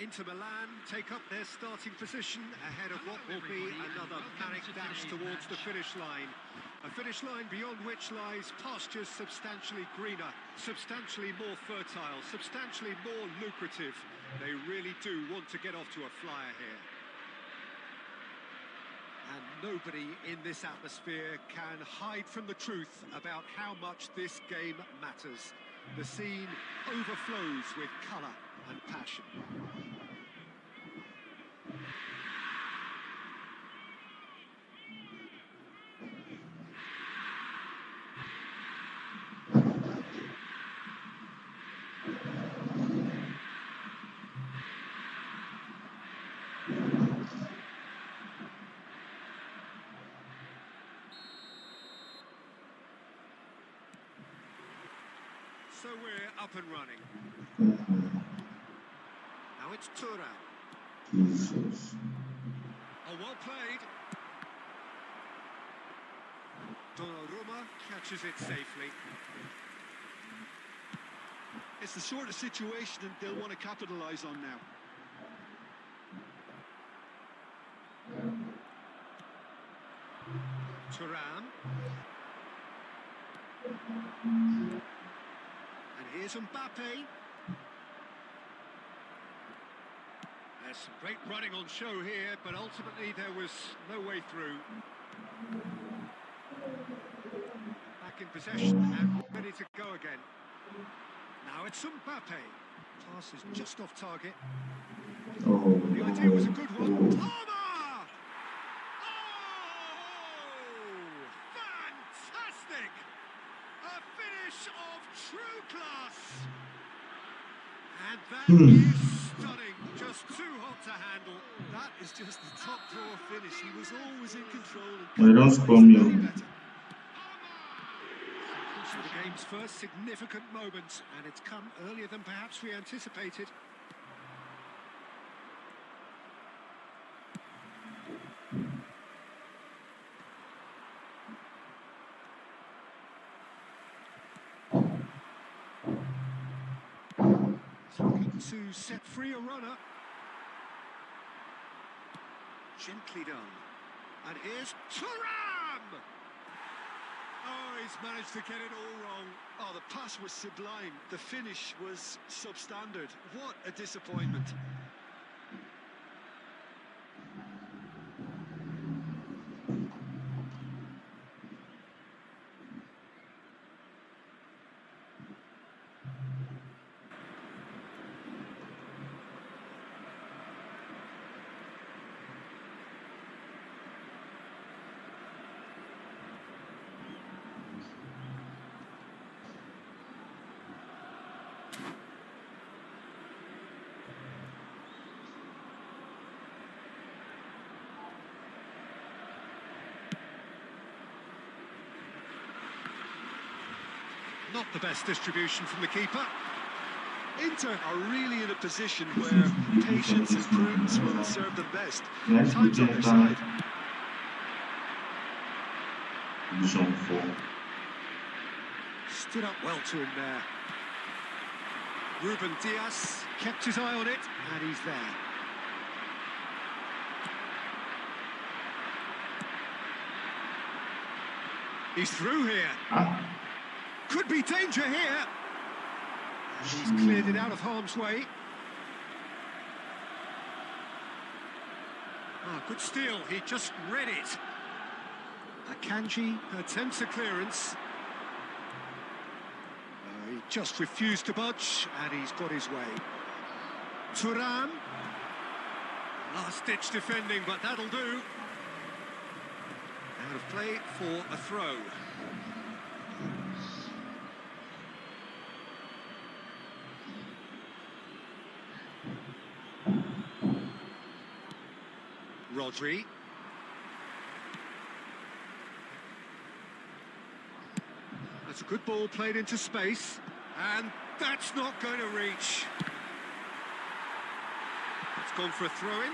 Inter Milan take up their starting position ahead of what will be another manic dash towards the finish line. A finish line beyond which lies pastures substantially greener, substantially more fertile, substantially more lucrative. They really do want to get off to a flyer here. And nobody in this atmosphere can hide from the truth about how much this game matters. The scene overflows with colour and passion. So we're up and running. Now it's Thuram. Jesus. Oh, well played. Donnarumma catches it safely. It's the sort of situation that they'll want to capitalise on now. Thuram. And here's Mbappe. There's some great running on show here, but ultimately there was no way through. Back in possession and ready to go again. Now it's Mbappe. Pass is just off target. Oh, The idea was a good one. Palmer! Fantastic! A finish of true class! And that is stunning. Just too hot to handle. That is just the top drawer finish. He was always in control. they don't score me. So the game's first significant moment, and it's come earlier than perhaps we anticipated. He's looking to set free a runner. Gently done. And here's Thuram! Oh, he's managed to get it all wrong. Oh, the pass was sublime. The finish was substandard. What a disappointment. Not the best distribution from the keeper. Inter are really in a position where patience and prudence will serve them best. Nice Time's on their side. Division 4. Stood up well to him there. Ruben Diaz kept his eye on it, and he's there. He's through here. Could be danger here. He's cleared it out of harm's way. Good steal. He just read it. Akanji attempts a clearance. He just refused to budge, and he's got his way. Thuram. Last-ditch defending, but that'll do. Out of play for a throw. Rodri. That's a good ball played into space, and that's not going to reach. It's gone for a throw-in.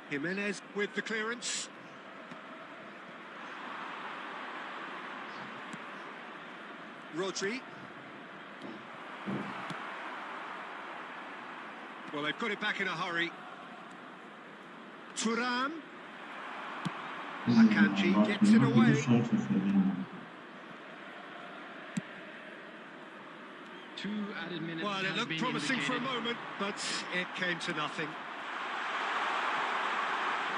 Jimenez with the clearance. Rodri. Well, they've got it back in a hurry. Thuram. Akanji gets it away. Well, it looked promising for a moment, but it came to nothing.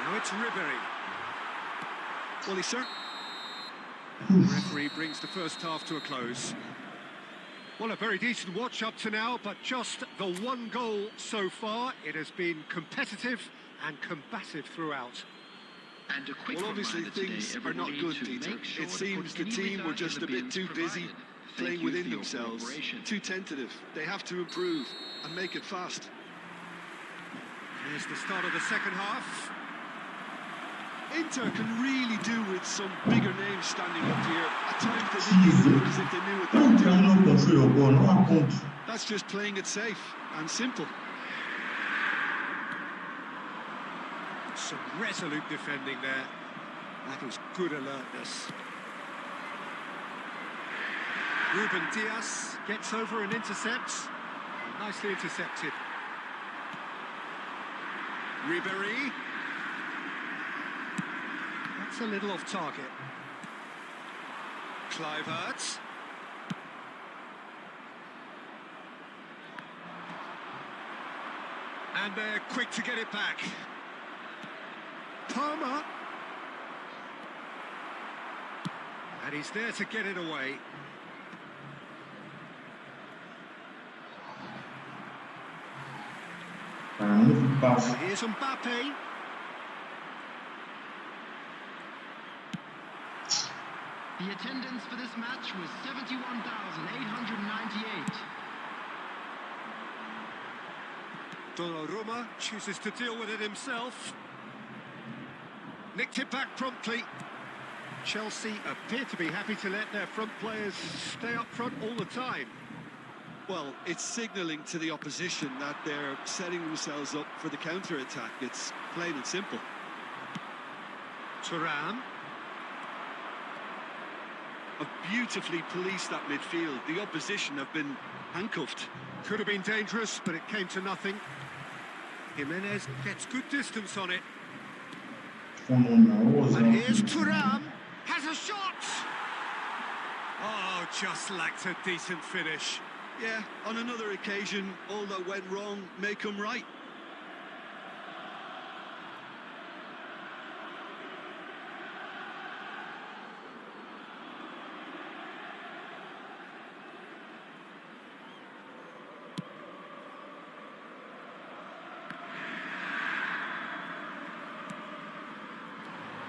Now it's Ribéry. Well, he's certainly... The referee brings the first half to a close. Well, a very decent watch up to now, but just the one goal so far. It has been competitive and combative throughout. And a quick well, obviously things are not good, Peter. It seems the team were just a bit too busy playing within themselves, too tentative. They have to improve and make it fast. Here's the start of the second half. Inter can really do with some bigger names standing up here. At times they didn't look as if they knew what they were doing. Control your ball, no account. That's just playing it safe and simple. Some resolute defending there. That was good alertness. Ruben Diaz gets over and intercepts. Nicely intercepted. Ribéry. That's a little off target. Kluivert. And they're quick to get it back. Palmer. And he's there to get it away. Here's Mbappe. The attendance for this match was 71,898. Donnarumma chooses to deal with it himself. Nicked it back promptly. Chelsea appear to be happy to let their front players stay up front all the time. Well, it's signalling to the opposition that they're setting themselves up for the counter-attack. It's plain and simple. Thuram. Have beautifully policed that midfield. The opposition have been handcuffed. Could have been dangerous, but it came to nothing. Jimenez gets good distance on it. And here's Thuram. Has a shot! Oh, just lacked a decent finish. Yeah, on another occasion, all that went wrong may come right.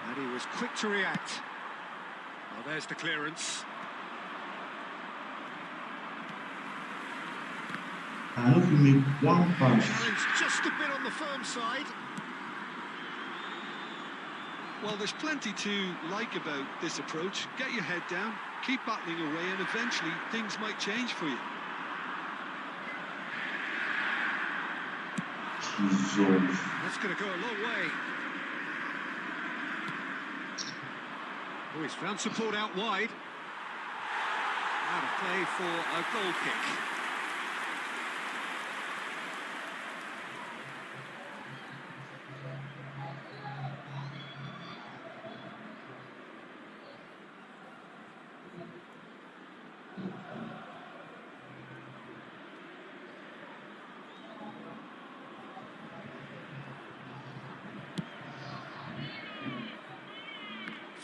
And he was quick to react. Well, there's the clearance. I hope you make one pass. Challenge just just a bit on the firm side. Well, there's plenty to like about this approach. Get your head down, keep battling away, and eventually things might change for you. Jesus. That's going to go a long way. Oh, he's found support out wide. Out of play for a goal kick.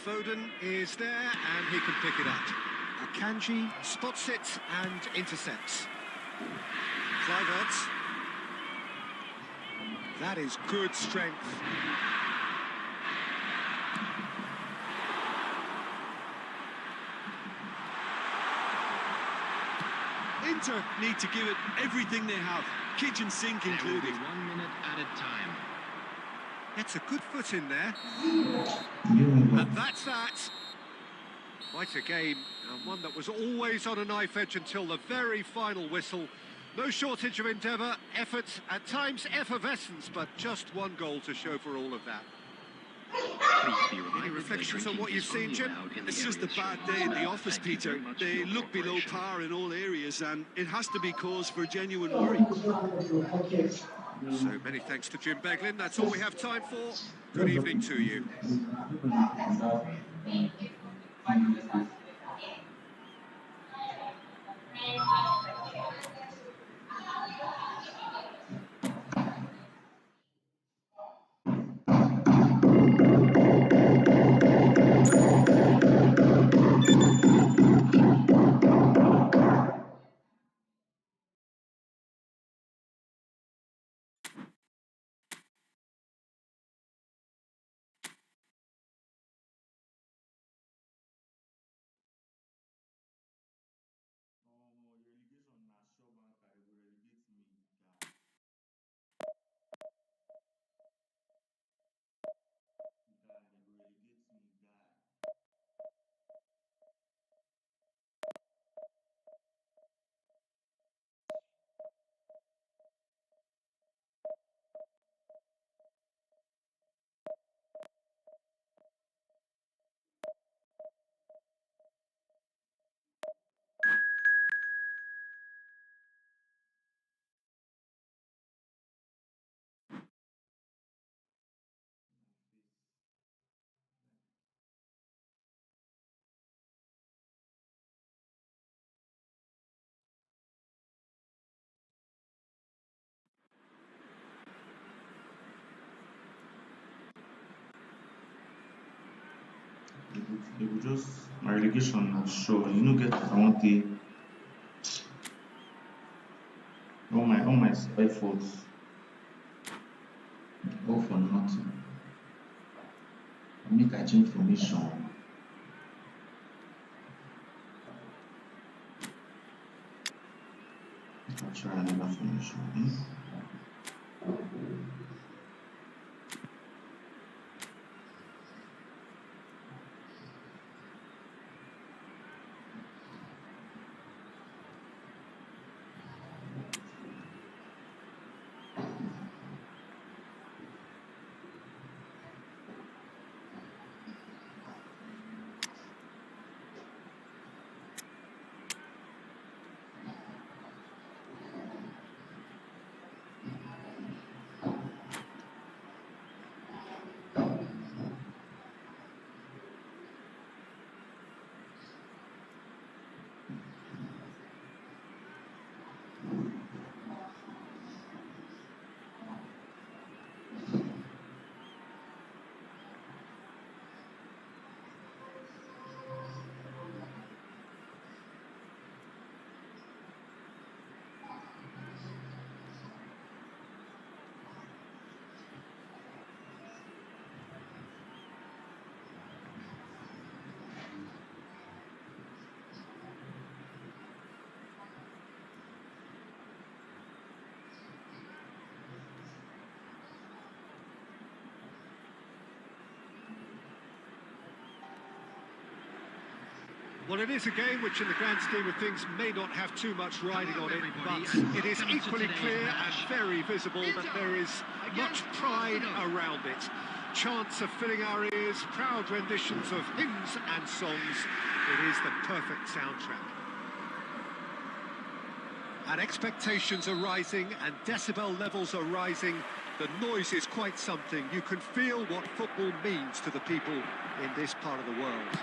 Foden is there, and he can pick it up. Akanji spots it and intercepts. Cliverts. That is good strength. Inter need to give it everything they have, kitchen sink There will be included. 1 minute added time. Gets a good foot in there. You And that's that. Quite a game, and one that was always on a knife edge until the very final whistle. No shortage of endeavour, effort, at times effervescence, but just one goal to show for all of that. Please be reminded Any reflections that on what drinking you've is seen, only Jim? allowed in the It's just a areas bad shown day in on the that. office, Thank you Peter. very much for They your look below cooperation. par in all areas, and it has to be cause for genuine worry. So many thanks to Jim Beglin. That's all we have time for. Good evening to you. Relegation na sure banker, they go relegate me, guy. Guy, they go relegate me, guy. They go just my relegation na sure. You know get I want the all my efforts all for nothing. Make I change formation. Make I try another formation. Well, it is a game which in the grand scheme of things may not have too much riding on it, but it is equally clear and very visible that there is much pride around it. Chants are filling our ears, proud renditions of hymns and songs. It is the perfect soundtrack. And expectations are rising and decibel levels are rising. The noise is quite something. You can feel what football means to the people in this part of the world.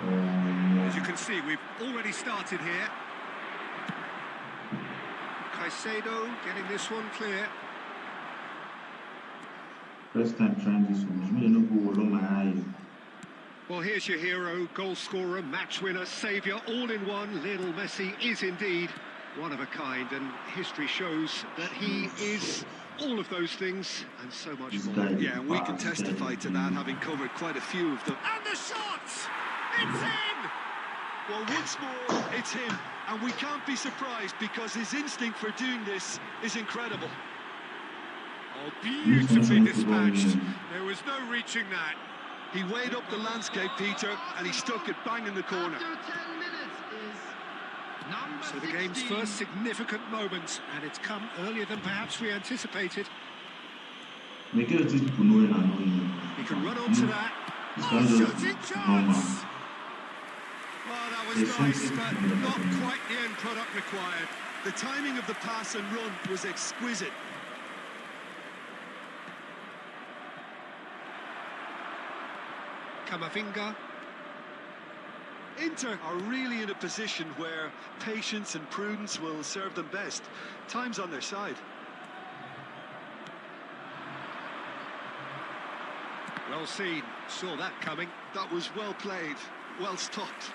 As you can see, we've already started here. Caicedo getting this one clear. First time trying this one. You know who will my eye. Well, here's your hero, goal scorer, match winner, saviour, all in one. Lionel Messi is indeed one of a kind, and history shows that he is all of those things and so much more. Yeah, we can testify to that, having covered quite a few of them. And the shot! It's in! Well, once more, it's him, and we can't be surprised because his instinct for doing this is incredible. Oh, beautifully dispatched. There was no reaching that. He weighed up the landscape, Peter, and he stuck it bang in the corner. So the game's first significant moment, and it's come earlier than perhaps we anticipated. He can run on to that. Oh, shooting chance! Well, that was nice, but not quite the end product required. The timing of the pass and run was exquisite. Camavinga. Inter are really in a position where patience and prudence will serve them best. Time's on their side. Well seen, saw that coming. That was well played, well stopped.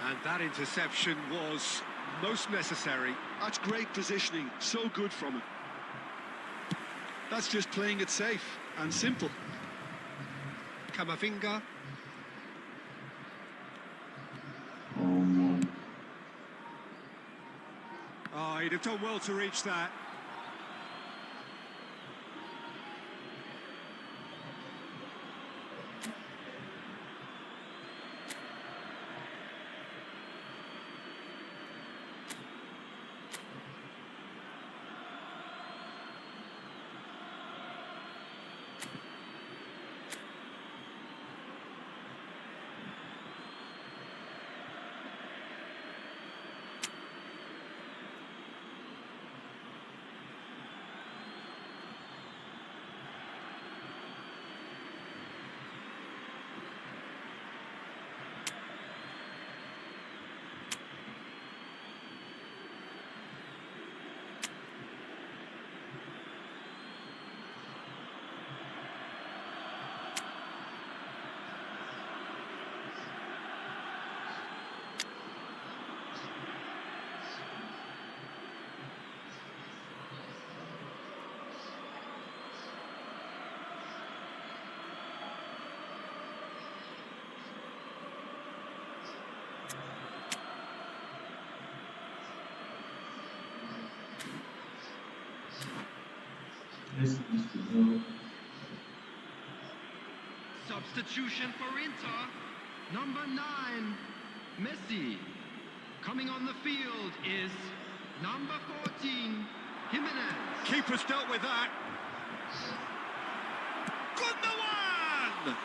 And that interception was most necessary. That's great positioning, so good from him. That's just playing it safe and simple. Camavinga. Oh, he'd have done well to reach that. Substitution for Inter. Number 9, Messi. Coming on the field is number 14, Jimenez. Keeper's dealt with that. Gundogan!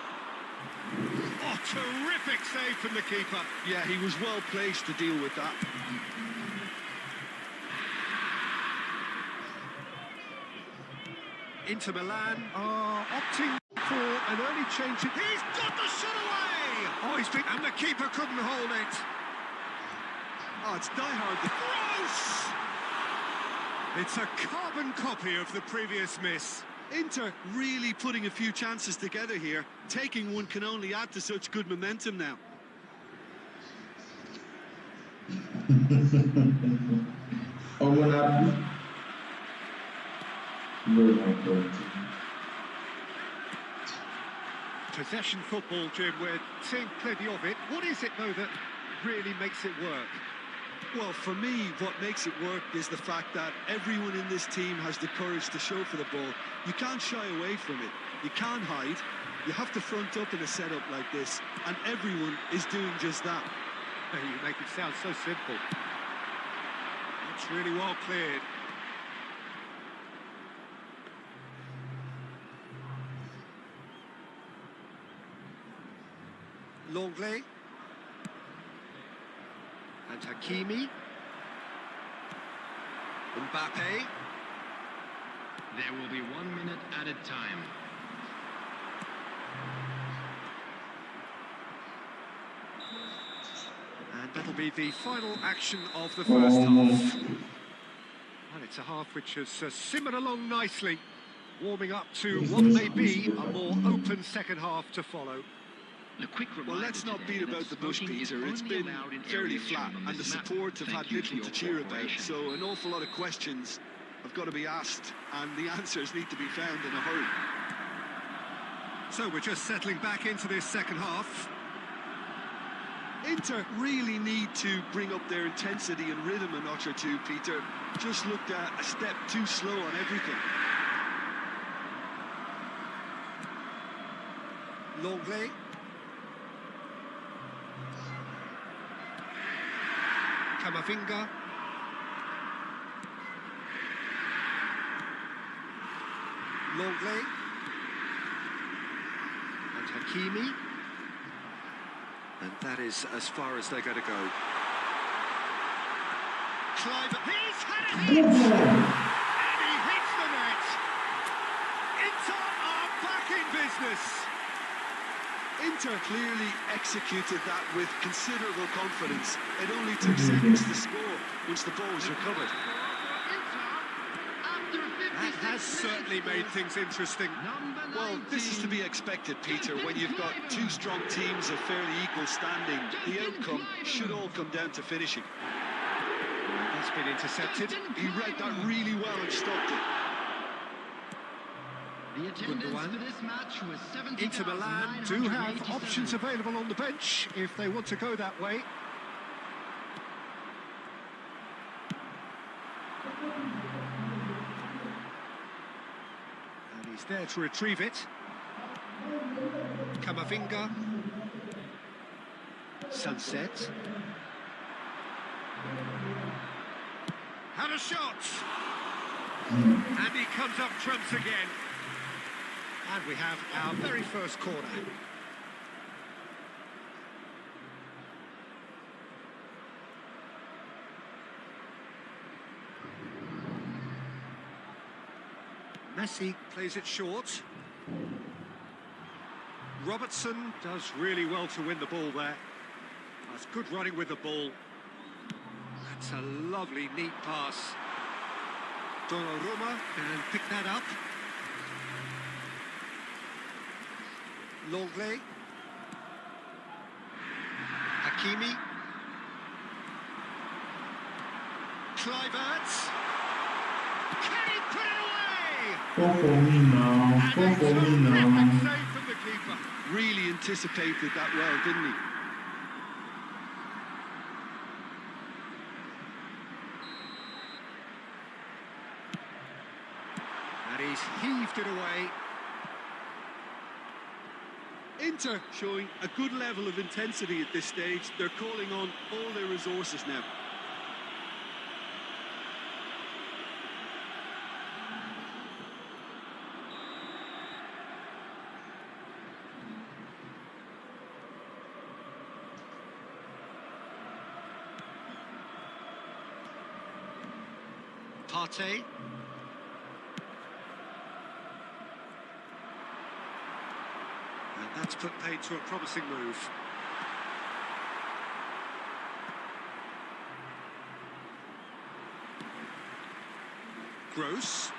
Oh, terrific save from the keeper. Yeah, he was well placed to deal with that. Inter Milan are opting for an early change. He's got the shot away! Oh, and the keeper couldn't hold it. Oh, it's die-hard. Gross! It's a carbon copy of the previous miss. Inter really putting a few chances together here. Taking one can only add to such good momentum now. Possession football, Jim, we're seeing plenty of it. What is it, though, that really makes it work? Well, for me, what makes it work is the fact that everyone in this team has the courage to show for the ball. You can't shy away from it. You can't hide. You have to front up in a setup like this, and everyone is doing just that. You make it sound so simple. It's really well cleared. Longley. And Hakimi. Mbappe. There will be 1 minute added time. And that'll be the final action of the first half. And it's a half which has simmered along nicely, warming up to what may be a more open second half to follow. Well, let's not beat about the bush, Peter. It's been fairly flat, and the support have had little to cheer about. So an awful lot of questions have got to be asked, and the answers need to be found in a hurry. So we're just settling back into this second half. Inter really need to bring up their intensity and rhythm a notch or two, Peter. Just looked a step too slow on everything. Longley. Camavinga. Longley. And Hakimi. And that is as far as they're going to go. Clive, he's had a hit! And he hits the net! Inter are back in business! Inter clearly executed that with considerable confidence. It only took seconds to score once the ball was recovered. That has certainly made things interesting. Well, this is to be expected, Peter. When you've got two strong teams of fairly equal standing, the outcome should all come down to finishing. That's been intercepted. He read that really well and stopped it. The attendance for this match was 70,988. Inter Milan do have options available on the bench if they want to go that way. And he's there to retrieve it. Camavinga. Sunset. Had a shot! And he comes up trumps again. And we have our very first corner. Messi plays it short. Robertson does really well to win the ball there. That's good running with the ball. That's a lovely, neat pass. Donnarumma can pick that up. Longley. Hakimi. Kluivert. Can he put it away? Go for me now. Go for me now. Save from the keeper. Really anticipated that well, didn't he? And he's heaved it away. Inter showing a good level of intensity at this stage. They're calling on all their resources now. Partey. And that's put paid to a promising move. Gross.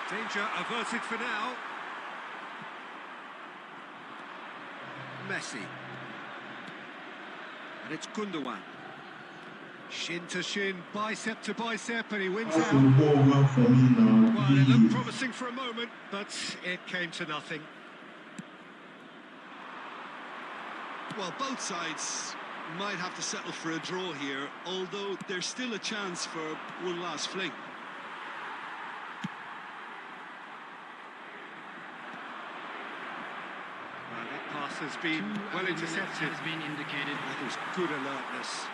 Danger averted for now. Messi. And it's Gundogan. Shin to shin, bicep to bicep, and he wins Pass the out. ball well for me now, Well, it looked please. promising for a moment, but it came to nothing. Well, both sides might have to settle for a draw here, although there's still a chance for one last fling. has been well intercepted. Has been indicated. That was good alertness.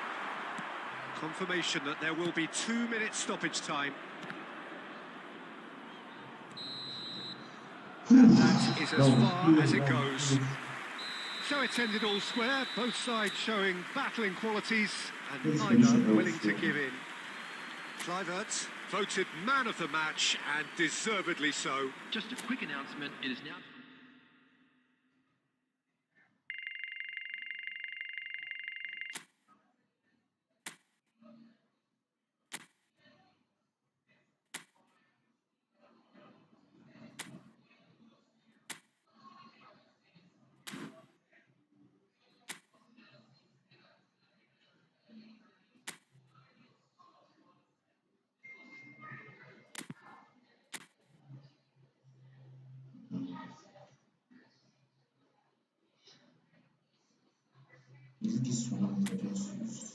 Confirmation that there will be 2 minutes stoppage time. And that is as far as it goes. So it's ended all square, both sides showing battling qualities and neither willing to give in. Kluivert voted man of the match and deservedly so. Just a quick announcement. It is now. Is this one I just used?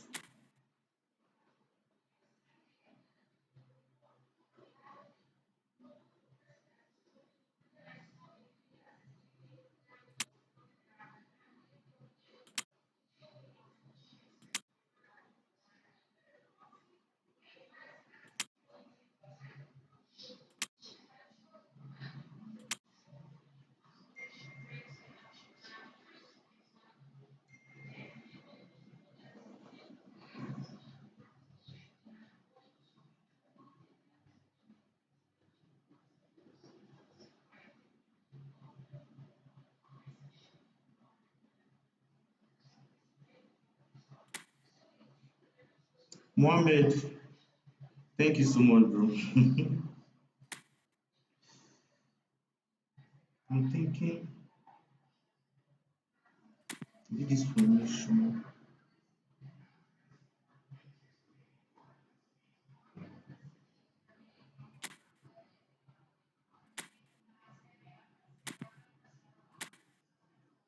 Mohammed, thank you so much, bro. I'm thinking, this formation.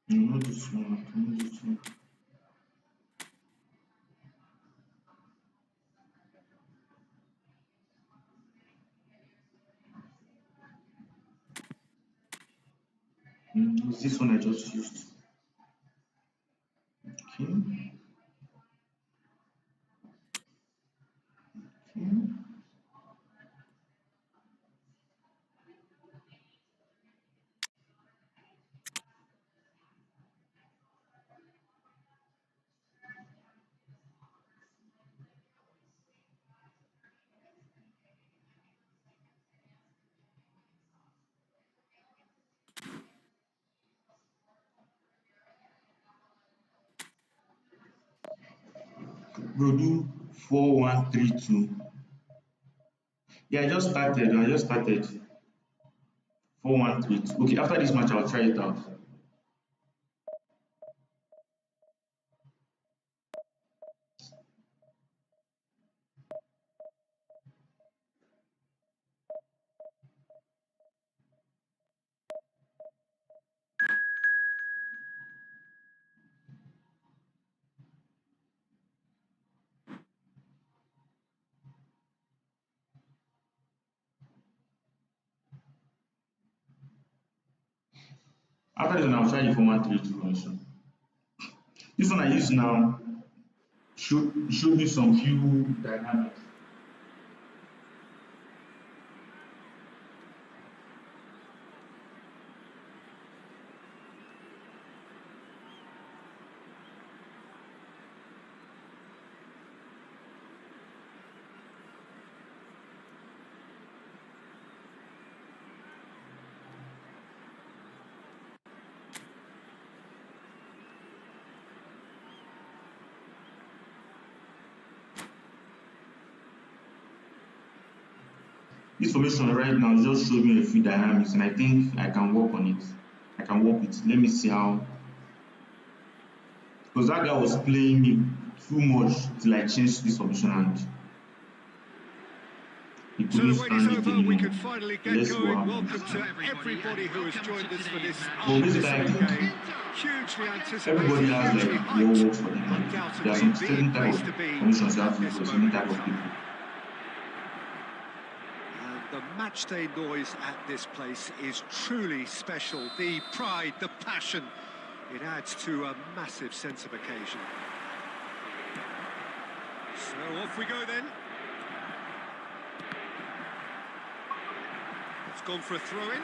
No, not this one. Not this one. It's this one I just used. Okay. Okay. Bro, do 4-1-3-2. Yeah, I just started. 4-1-3-2. Okay, after this match, I'll try it out. After this one, I'll try the 4-1-3-2 also. This one I use now should me some few dynamics. This formation right now just showed me a few dynamics, and I think I can work on it. I can work with it. Let me see how. Because that guy was playing me too much till I changed this formation and he So couldn't the wait is stand it over, we anymore. can finally get Let's go going. out. Welcome to everybody who has joined us for this Well, this is unmissable like game. Hugely anticipated, everybody has hugely like what hyped. works for them. There are Undoubtedly some the certain type place of to be formations you have at to this for certain moment type in of time. people. And the matchday noise at this place is truly special. The pride, the passion It adds to a massive sense of occasion. So off we go then. It's gone for a throw-in.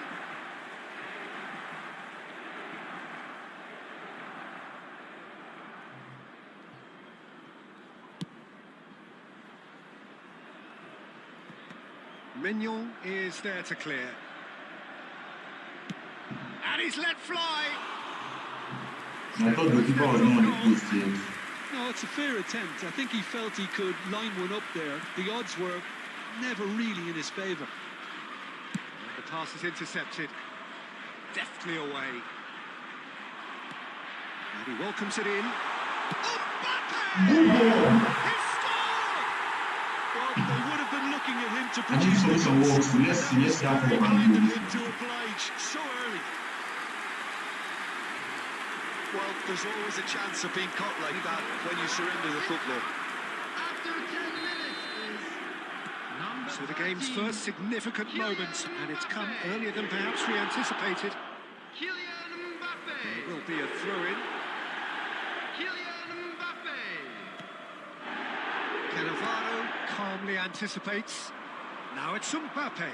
Mignon is there to clear. And he's let fly. I thought the keeper was not on the post yet. No, it's a fair attempt. I think he felt he could line one up there. The odds were never really in his favour. The pass is intercepted. Deftly away. And he welcomes it in. Mbappe! Well, they would have been looking at him to produce the goals. Let's have Very a kind of him to oblige so early. Well, there's always a chance of being caught like that when you surrender the football. After 10 minutes is number So the game's 13, first significant moment, and it's come earlier than perhaps we anticipated. Kylian Mbappe. There will be a throw-in. Kylian Mbappe. Cannavaro calmly anticipates. Now it's Mbappe.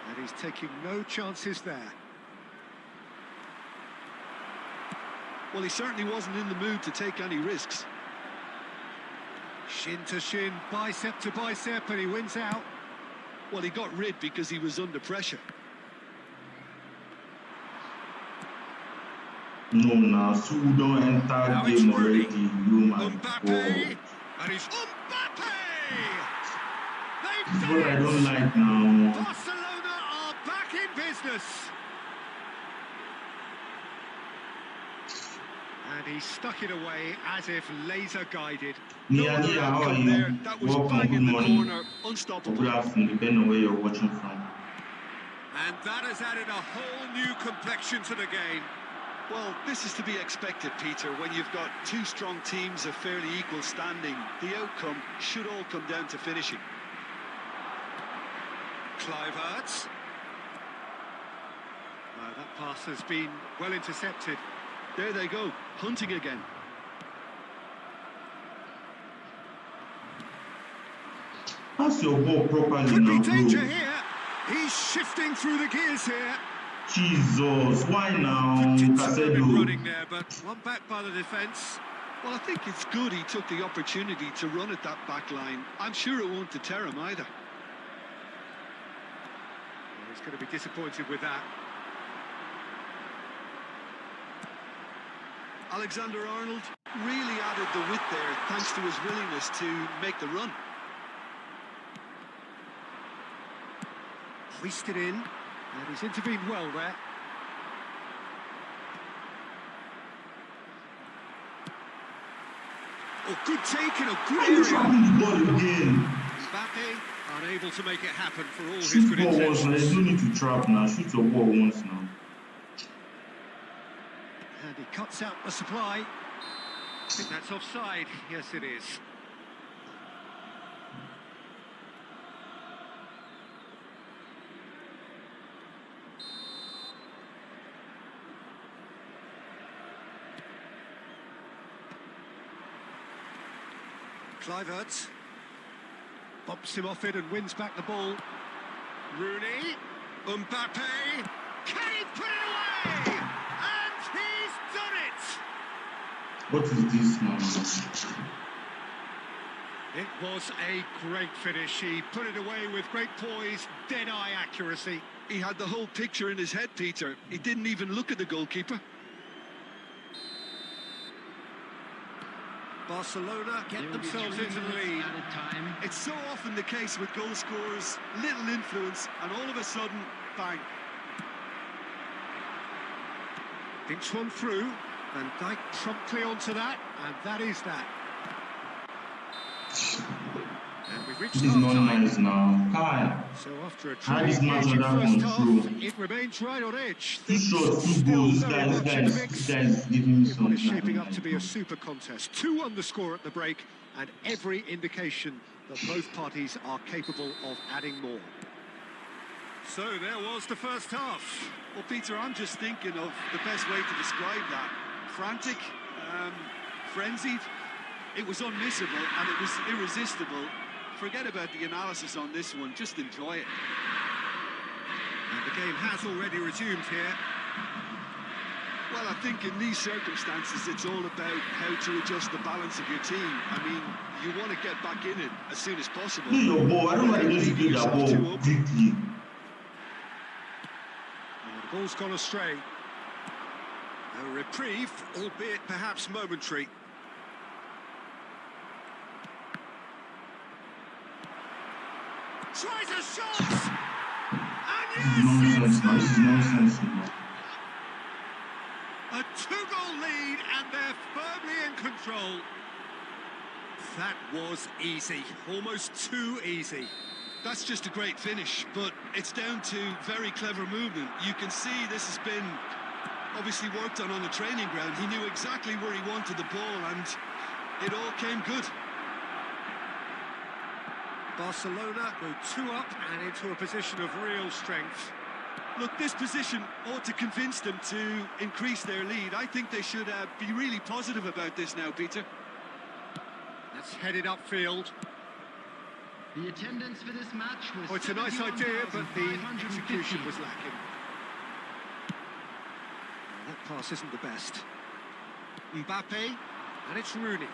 And he's taking no chances there. Well, he certainly wasn't in the mood to take any risks. Shin to shin, bicep to bicep, and he wins out. Well, he got rid because he was under pressure. No, now, so don't enter Now it's game Rooney. already. You my Mbappe! God. And he's Mbappe! They've This is done what I it! don't like now. Barcelona are back in business. And he stuck it away as if laser guided. Nia, other Nia, how are outcome you? there. That was Welcome, bang good in the morning. corner, Or unstoppable. good afternoon, depending on where you're watching from. And that has added a whole new complexion to the game. Well, this is to be expected, Peter. When you've got two strong teams of fairly equal standing, the outcome should all come down to finishing. Kluivert. That pass has been well intercepted. There they go, hunting again. Pass your ball properly Could be now, danger bro. here. He's shifting through the gears here. Jesus, why now, Been Casedo? running there, but one back by the defence. Well, I think it's good he took the opportunity to run at that back line. I'm sure it won't deter him either. He's going to be disappointed with that. Alexander-Arnold really added the width there thanks to his willingness to make the run. Hoisted in, and he's intervened well there. Oh, good take in a good Why are you area. trapping the ball again? Mbappe unable to make it happen for all his Shoot good ball once now, there's no intentions. need to trap now. Shoot your ball once now. And he cuts out the supply. I think that's offside. Yes, it is. Kluivert bumps him off it and wins back the ball. Rooney, Mbappe, can he put it away? And he's done it! What is this now? It was a great finish. He put it away with great poise, dead-eye accuracy. He had the whole picture in his head, Peter. He didn't even look at the goalkeeper. Barcelona get There will be themselves 3 into the minutes lead. at a time. It's so often the case with goal scorers, little influence, and all of a sudden, bang. Dinks one through, and Dijk promptly onto that, and that is that. And we've reached This is not half-time. nice now. Kai. So after a How this truly match engaging under first half, control? it remains right on edge. 2 Things shots, 2 still goals. very much in the This mix. guy is giving me In what something. is shaping up to be a super contest. 2 on the score at the break, and every indication that both parties are capable of adding more. So there was the first half. Well, Peter, I'm just thinking of the best way to describe that. Frantic, frenzied. It was unmissable and it was irresistible. Forget about the analysis on this one, just enjoy it. And the game has already resumed here. Well, I think in these circumstances, it's all about how to adjust the balance of your team. I mean, you want to get back in it as soon as possible. Play your ball. I don't like this to play that ball quickly. The ball's gone astray. A reprieve, albeit perhaps momentary. Tries a shot! And This is nonsense now. This is nonsense now. A 2-goal lead, and they're firmly in control. That was easy, almost too easy. That's just a great finish, but it's down to very clever movement. You can see this has been obviously worked on the training ground. He knew exactly where he wanted the ball, and it all came good. Barcelona go 2 up and into a position of real strength. Look, this position ought to convince them to increase their lead. I think they should be really positive about this now, Peter. That's headed upfield. The attendance for this match was Oh, it's a nice idea, but the execution was lacking. That pass isn't the best. Mbappe, and it's Rooney.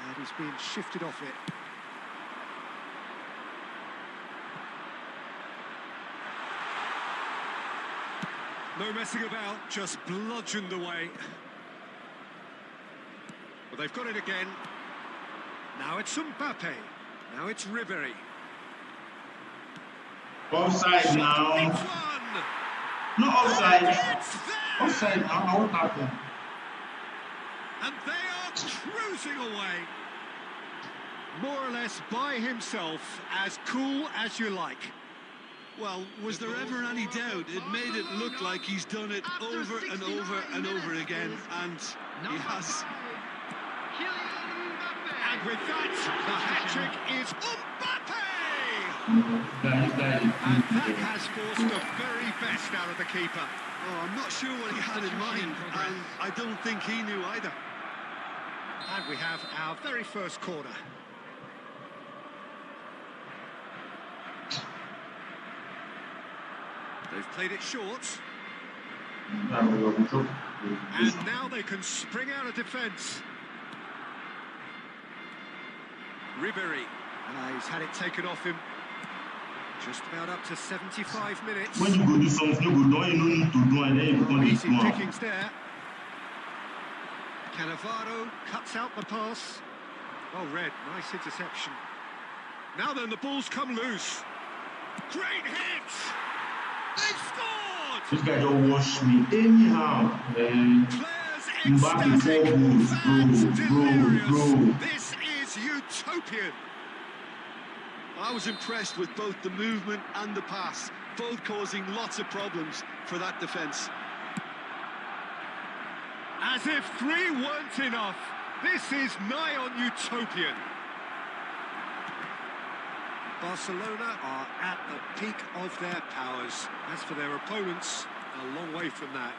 And he's being shifted off it. No messing about, just bludgeoned away. Well, they've got it again. Now it's Mbappe. Now it's Ribery. Offside now. It's one! No offside. It's there! Offside now. What happened? And they are cruising away. More or less by himself, as cool as you like. Well, was there ever any doubt? It made it look like he's done it over and over and over again, and he has. And with that, the hat-trick is Mbappe! And that has forced the very best out of the keeper. Oh, I'm not sure what he had in mind, and I don't think he knew either. And we have our very first corner. They've played it short. And now they can spring out of defence. Ribery. He's had it taken off him. Just about up to 75 minutes. When you go do something you don't need to do, and then you become Easy this one. pickings there. Cannavaro cuts out the pass. Oh, red. Nice interception. Now then, the ball's come loose. Great hit! They've scored! This guy don't wash me anyhow. Players Mbappe ecstatic, 4 goals, fans delirious. bro. This is utopian. I was impressed with both the movement and the pass, both causing lots of problems for that defence. As if 3 weren't enough, this is nigh on utopian. Barcelona are at the peak of their powers. As for their opponents, a long way from that.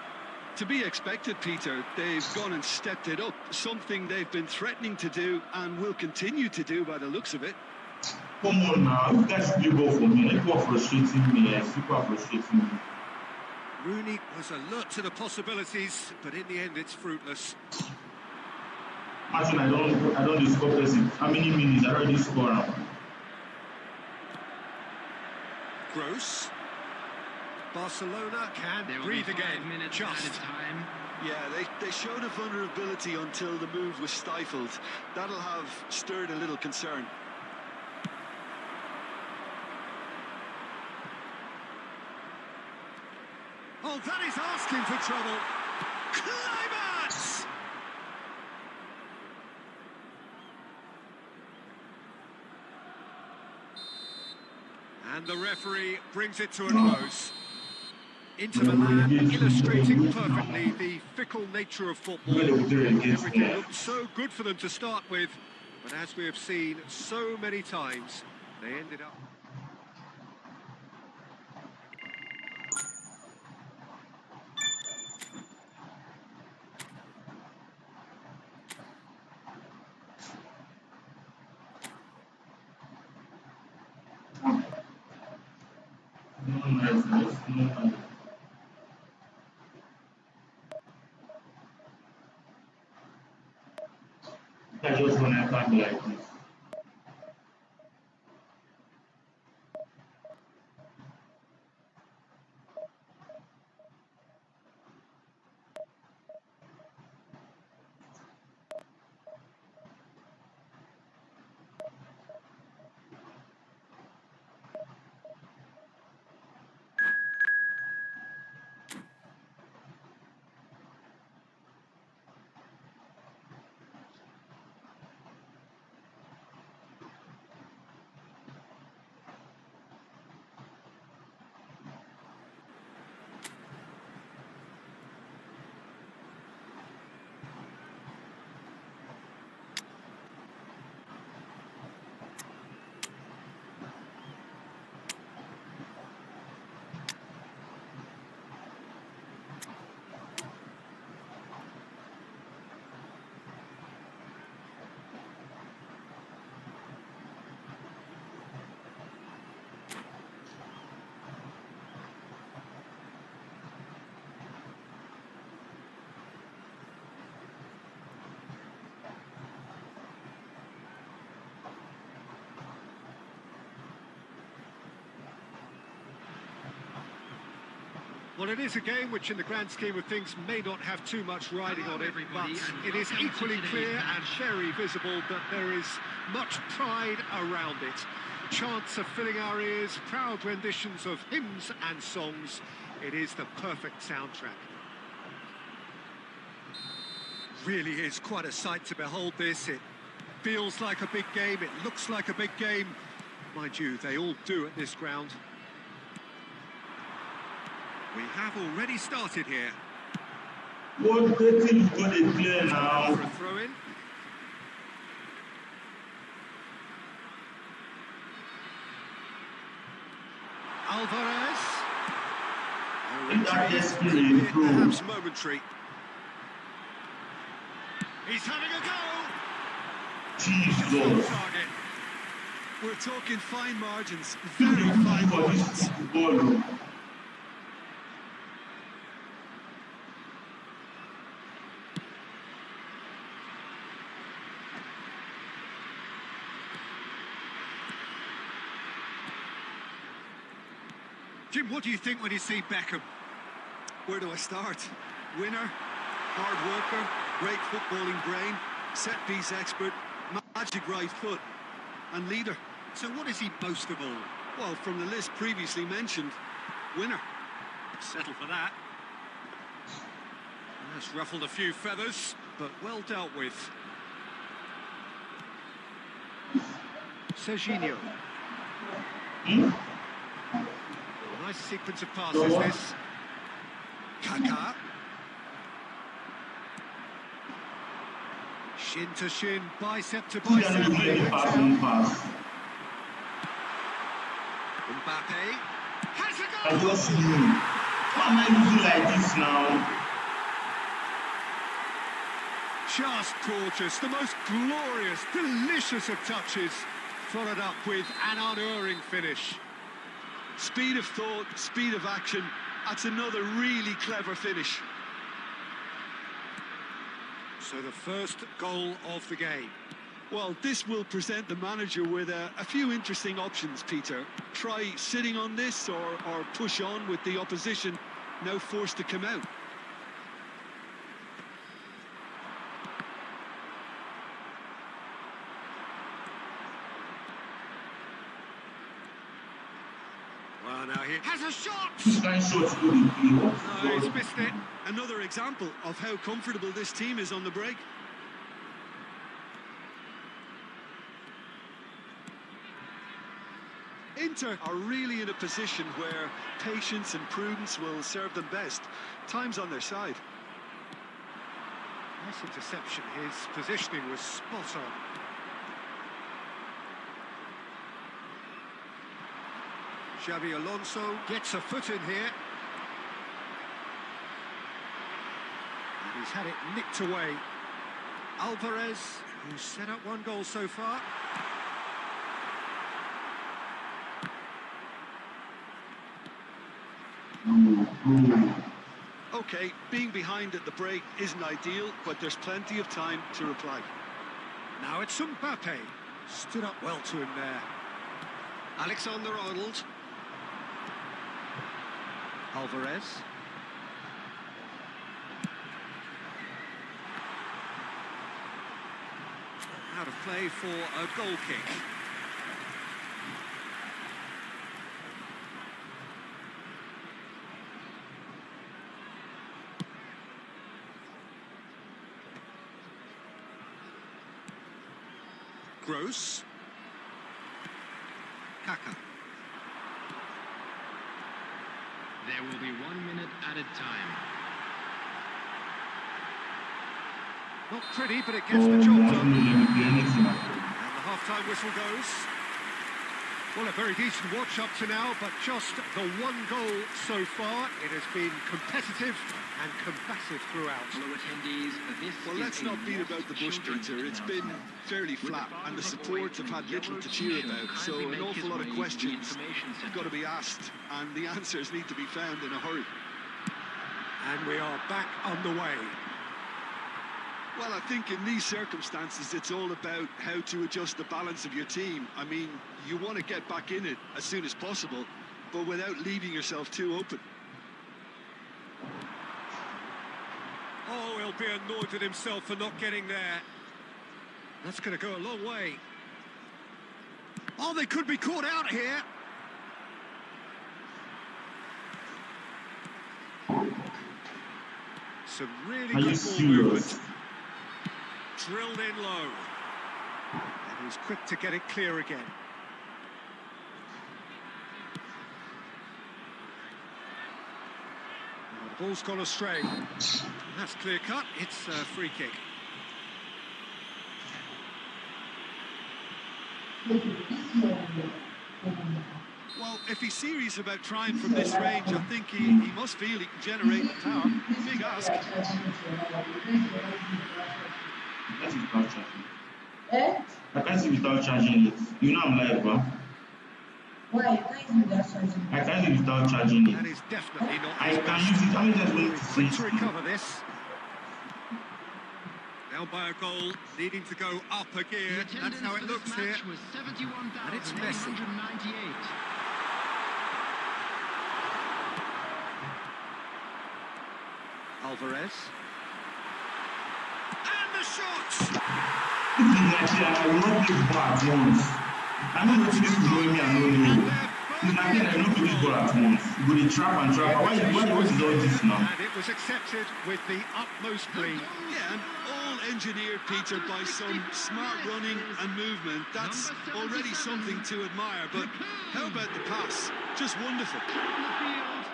To be expected, Peter, they've gone and stepped it up, something they've been threatening to do and will continue to do by the looks of it. Come on now, you guys play ball for me. People are frustrating me. People are frustrating me. Rooney was alert to the possibilities, but in the end it's fruitless. Martin, I don't score person. How many minutes? I already score now. Gross. Barcelona can breathe again. Just. Yeah, they showed a vulnerability until the move was stifled. That'll have stirred a little concern. Oh, that is asking for trouble. Climax! And the referee brings it to a close. Inter Milan illustrating perfectly the fickle nature of football. Everything looked so good for them to start with, but as we have seen so many times, they ended up... I just want to come like this. Well, it is a game which, in the grand scheme of things, may not have too much riding on it, but it is equally clear and very visible that there is much pride around it. Chants are filling our ears, proud renditions of hymns and songs. It is the perfect soundtrack. Really is quite a sight to behold this. It feels like a big game, it looks like a big game. Mind you, they all do at this ground. We have already started here. What the team is going to play now? For a throw-in. Alvarez. Perhaps momentary. He's having a go. Jesus. Target. We're talking fine margins, very fine margins. Jim, what do you think when you see Beckham? Where do I start? Winner, hard worker, great footballing brain, set-piece expert, magic right foot, and leader. So what is he most of all? Well, from the list previously mentioned, winner. Settle for that. That's ruffled a few feathers, but well dealt with. Serginho. Nice sequence of passes, this. Kaká. Shin to shin, bicep to bicep. Mbappe. Has a goal! I just knew. Why am I losing like this now? Just gorgeous, the most glorious, delicious of touches, followed up with an unerring finish. Speed of thought, speed of action, that's another really clever finish. So the first goal of the game. Well, this will present the manager with a few interesting options, Peter. Try sitting on this or push on with the opposition now forced to come out. Well, now he has a shot! This guy shot's good in No, he's missed it. Another example of how comfortable this team is on the break. Inter are really in a position where patience and prudence will serve them best. Time's on their side. Nice interception. His positioning was spot on. Xabi Alonso gets a foot in here. And he's had it nicked away. Alvarez, who's set up one goal so far. Okay, being behind at the break isn't ideal, but there's plenty of time to reply. Now it's Mbappe. Stood up well to him there. Alexander-Arnold. Alvarez. Out of play for a goal kick. Gross. Kaka. There will be 1 minute added time. Not pretty, but it gets the job done. And the half-time whistle goes. Well, a very decent watch up to now, but just the one goal so far. It has been competitive and combative throughout. Well, let's not beat about the bush, Peter. It's been fairly flat, and the supports have had little to cheer about. So an awful lot of questions have got to be asked, and the answers need to be found in a hurry. And we are back on the way. Well, I think in these circumstances, it's all about how to adjust the balance of your team. I mean, you want to get back in it as soon as possible, but without leaving yourself too open. Oh, he'll be annoyed with himself for not getting there. That's going to go a long way. Oh, they could be caught out here. Some really good ball movement. Drilled in low. And he's quick to get it clear again. Oh, the ball's gone astray. That's clear cut. It's a free kick. Well, if he's serious about trying from this range, I think he must feel he can generate the power. Big ask. I can't see without charging it. You know I'm live, bro. Why? You can't use without charging it. I can't see without charging That it. is definitely not I his can best. use it. I'm just going to Quick see to it. recover this. Down by a goal, needing to go up a gear. That's how it looks here. And it's messy. Alvarez. And the shot! This is actually, I will not play ball at once. I know what this is doing me, I don't know. It's like I don't play this ball at once. With the trap and trap. Why is all this now? And it was accepted with the utmost glee. Yeah, and all engineered, Peter, by some smart running and movement. That's already something to admire, but how about the pass? Just wonderful. On the field,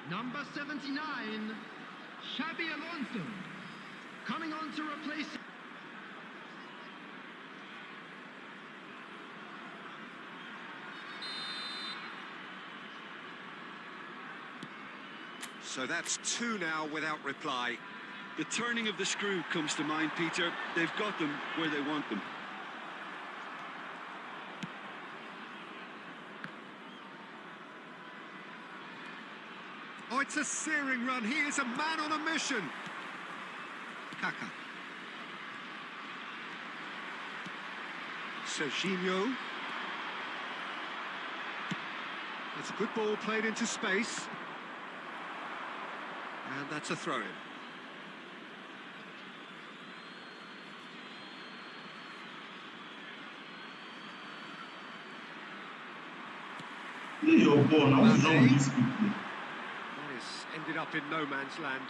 number 79, Xabi Alonso, coming on to replace. So that's two now without reply. The turning of the screw comes to mind, Peter. They've got them where they want them. Oh, it's a searing run. He is a man on a mission. Kaka. Serginho. That's a good ball played into space. And that's a throw-in. This is your ball now. What's wrong with these people? That is ended up in no man's land.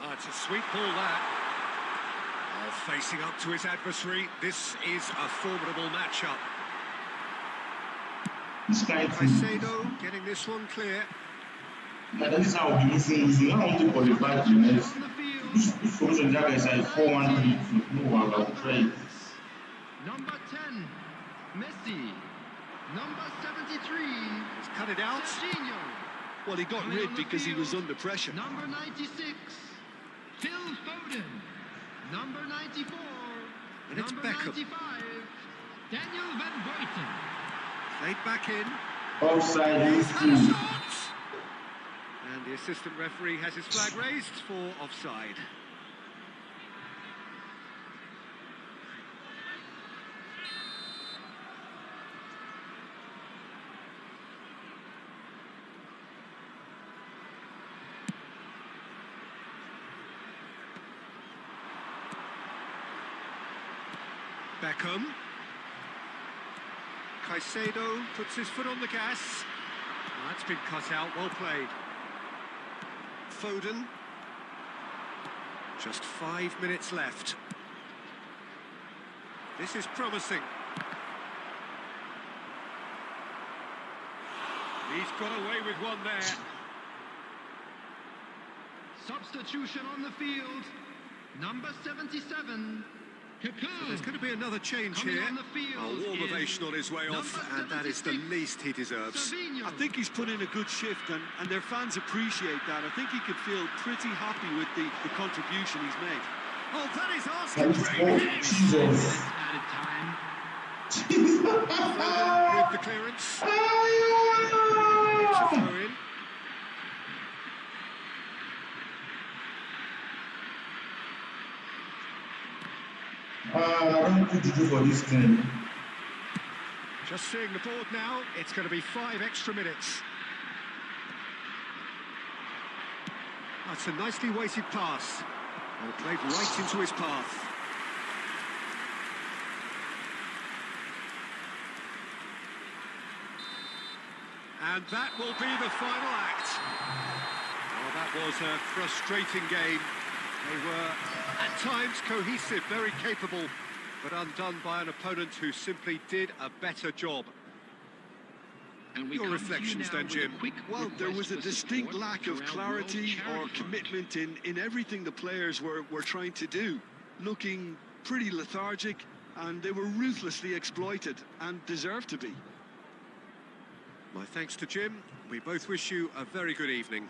Ah, it's a sweet ball, that. Oh, facing up to his adversary. This is a formidable matchup. This kind of Caicedo getting this one clear. that is how we losing. I want to qualify the next. This solution that is like 4-1-3. No, I'll try it. Number 10, Messi. Number 73, He's cut it out. Serginho. Well, he got rid because he was under pressure. Number 96, Phil Foden. Number 94, And it's number Beckham. 95, Daniel Van Buiten. Played back in. Offside He's is had a two. shot! And the assistant referee has his flag raised for offside. Beckham. Caicedo puts his foot on the gas. Oh, that's been cut out, well played. Foden. Just 5 minutes left. This is promising. He's got away with one there. Substitution on the field. Number 77, So there's going to be another change Coming here. on the field A warm is ovation on his way off, number and that is the 76, least he deserves. Serginho. I think he's put in a good shift, and their fans appreciate that. I think he could feel pretty happy with the contribution he's made. Oh, that is That asking is for oh, it. Jesus. Added time. Foden with the clearance. It's a throw in. I don't put juju for this thing. Just seeing the board now, it's going to be 5 extra minutes. That's a nicely weighted pass. And played right into his path. And that will be the final act. Oh, that was a frustrating game. They were, at times, cohesive, very capable, but undone by an opponent who simply did a better job. And we Your come to you reflections now then, with a Jim. quick Well, there request was a for distinct support lack for of our clarity World or Charity Fund. commitment in everything the players were trying to do. Looking pretty lethargic, and they were ruthlessly exploited, and deserved to be. My thanks to Jim. We both wish you a very good evening.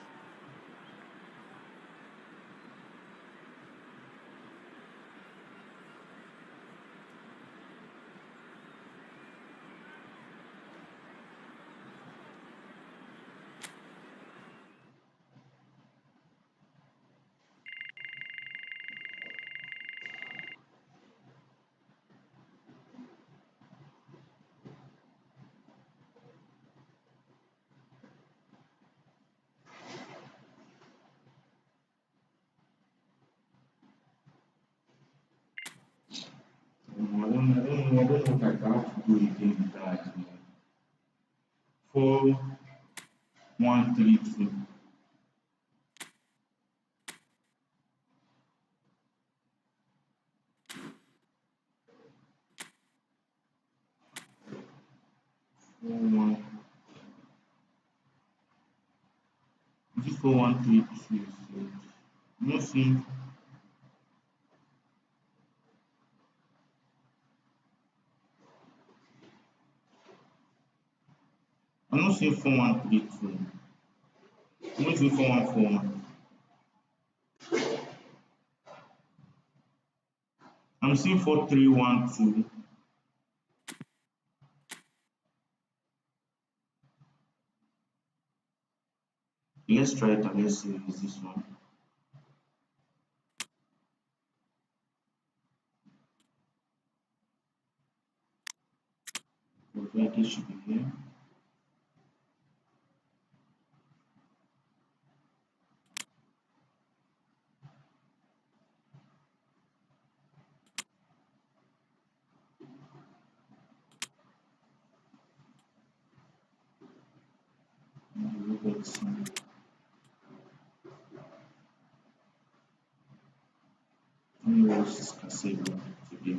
I don't know what I have to do again with that. 4-1-3-2. This is 4-1-3-2. So nothing. I'm not seeing 4-1-3-2. I'm going to 4-1-4-1. I'm seeing 4-3-1-2. Let's try it and let's see if it's this one. Okay, this should be here. Let's see. This is Caicedo today.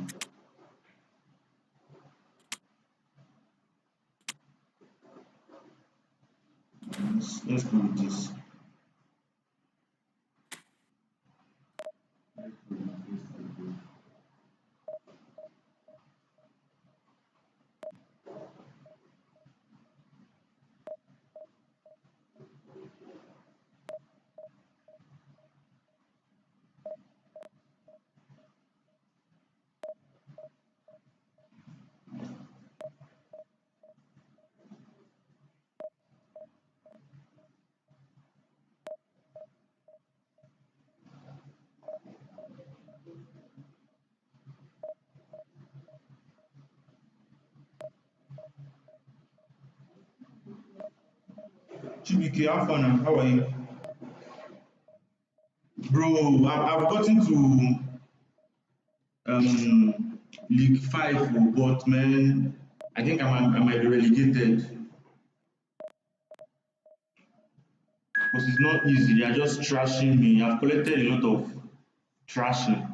Let's go with this. Chibike, have fun now. How are you? Bro, I've gotten to League 5, but man, I think I might be relegated. Because it's not easy. They are just trashing me. I've collected a lot of trashing.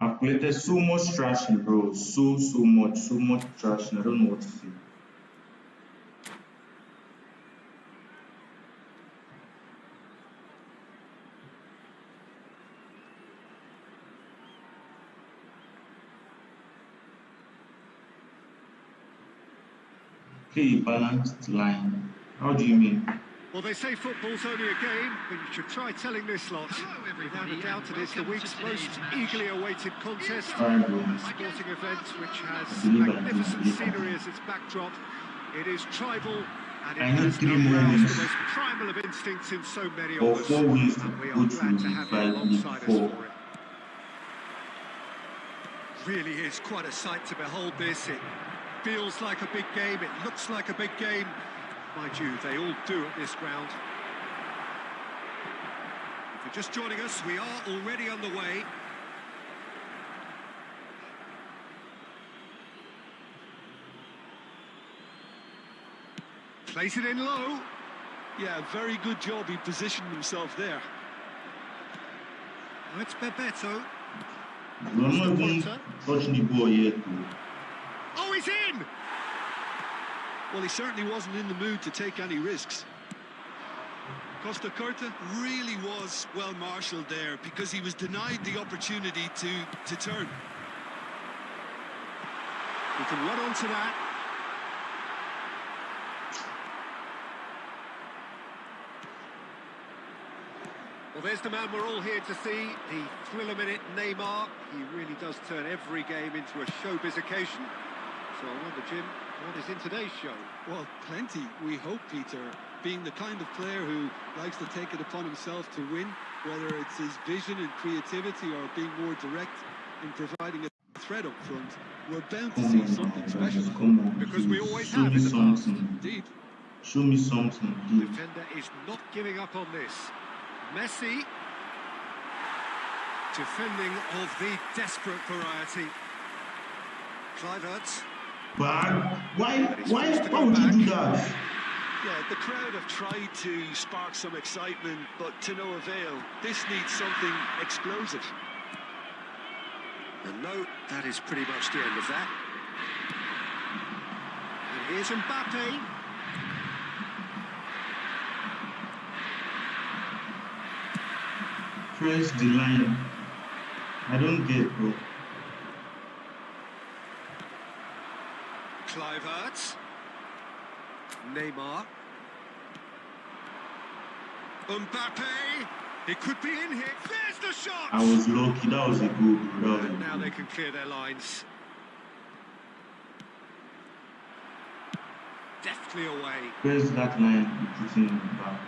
I've collected so much trashing, bro. So much trashing. I don't know what to say. Okay, balanced line. How do you mean? Well, they say football's only a game, but you should try telling this lot. Without a doubt, it is the week's most eagerly awaited contest. A sporting event which has magnificent scenery as its backdrop. It is tribal, and it has now roused the most primal of instincts in so many of us. And we are glad to have you alongside us for it. Really is quite a sight to behold this. It feels like a big game, it looks like a big game. Mind you, they all do at this ground. If you're just joining us, we are already on the way. Place it in low. Yeah, very good job. He positioned himself there. Oh, it's Bebeto. We're not even touching the ball yet. Oh, he's in! Well, he certainly wasn't in the mood to take any risks. Costa Curta really was well marshalled there because he was denied the opportunity to turn. We can run on to that. Well, there's the man we're all here to see, the thriller-minute Neymar. He really does turn every game into a showbiz occasion. So I wonder, Jim, what is in today's show? Well, plenty, we hope, Peter. Being the kind of player who likes to take it upon himself to win, whether it's his vision and creativity or being more direct in providing a threat up front, we're bound to see something special. Because we always have in the past. Indeed. Show me something. The defender is not giving up on this. Messi. Defending of the desperate variety. Kluivert. But why would you do that? Yeah, the crowd have tried to spark some excitement, but to no avail. This needs something explosive. And no, that is pretty much the end of that. And here's Mbappe. Press the line. I don't get, bro. Kluivert. Neymar. Mbappe. It could be in here. There's the shot. I was lucky. That was a goal, bro. And now they can clear their lines. Deftly away. Where's that line? It's in back.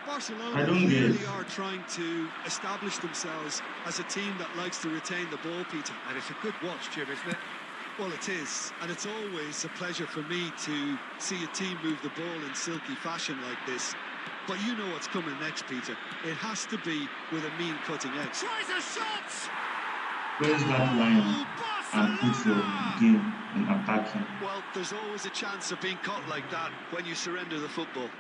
Barcelona really are trying to establish themselves as a team that likes to retain the ball, Peter. And it's a good watch, Jim, isn't it? Well, it is, and it's always a pleasure for me to see a team move the ball in silky fashion like this. But you know what's coming next, Peter. It has to be with a mean cutting edge. Tries a shot! Where's that line and put your game in attacking? Well, there's always a chance of being caught like that when you surrender the football.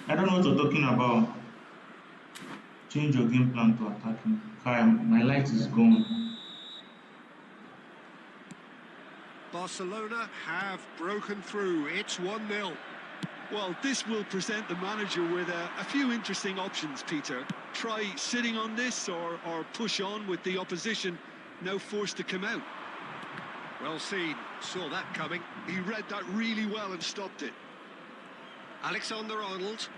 I don't know what you're talking about. Change your game plan to attacking. Kai, my light is gone. Barcelona have broken through. It's 1-0. Well, this will present the manager with a few interesting options, Peter. Try sitting on this or push on with the opposition now forced to come out. Well seen. Saw that coming. He read that really well and stopped it. Alexander-Arnold.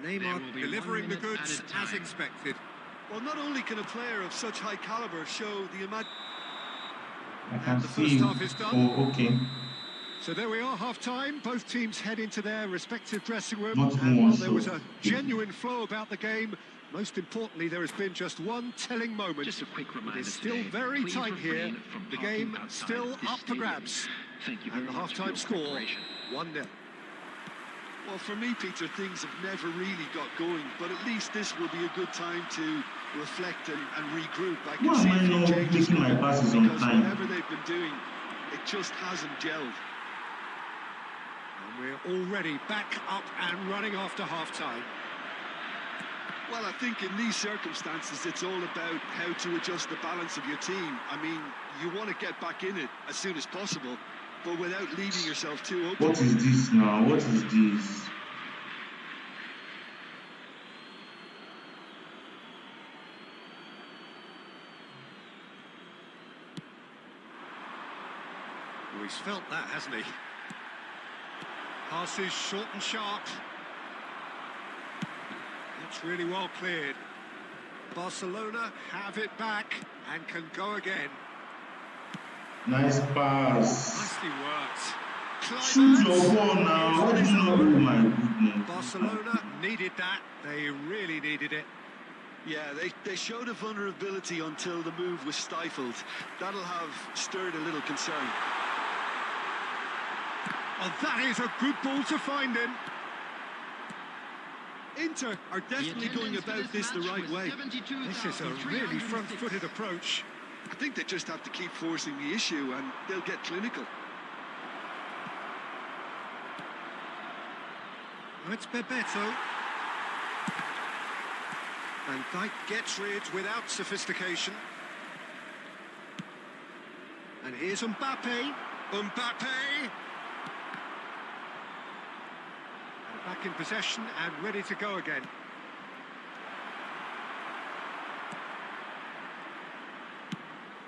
Neymar delivering the goods as expected. Well, not only can a player of such high caliber show the I can the see. first half is done. Oh, okay. So there we are, half-time. Both teams head into their respective dressing room. Not And more while there was so. a genuine flow about the game, most importantly, there has been just one telling moment. Just a quick reminder. It's still today, very please tight here. refrain from The parking game outside still of this up for stadium. grabs. Thank you very And the much for half-time your score, cooperation. 1-0. Well, for me, Peter, things have never really got going, but at least this will be a good time to reflect and regroup. I can Why see am I a few not changes making my passes on because time? whatever they've been doing, it just hasn't gelled. And we're already back up and running after half-time. Well, I think in these circumstances, it's all about how to adjust the balance of your team. I mean, you want to get back in it as soon as possible, but without leaving yourself too open. What is this now? What is this? Oh, he's felt that, hasn't he? Passes short and sharp. That's really well cleared. Barcelona have it back and can go again. Nice pass. Nicely worked. Shoot your ball now. Why did you not? Oh my goodness. Barcelona needed that. They really needed it. Yeah, they showed a vulnerability until the move was stifled. That'll have stirred a little concern. Oh, that is a good ball to find him. Inter are definitely going about this the right way. This is a really front-footed approach. I think they just have to keep forcing the issue and they'll get clinical. It's Bebeto. Van Dijk gets rid without sophistication. And here's Mbappe. Mbappe! Back in possession and ready to go again.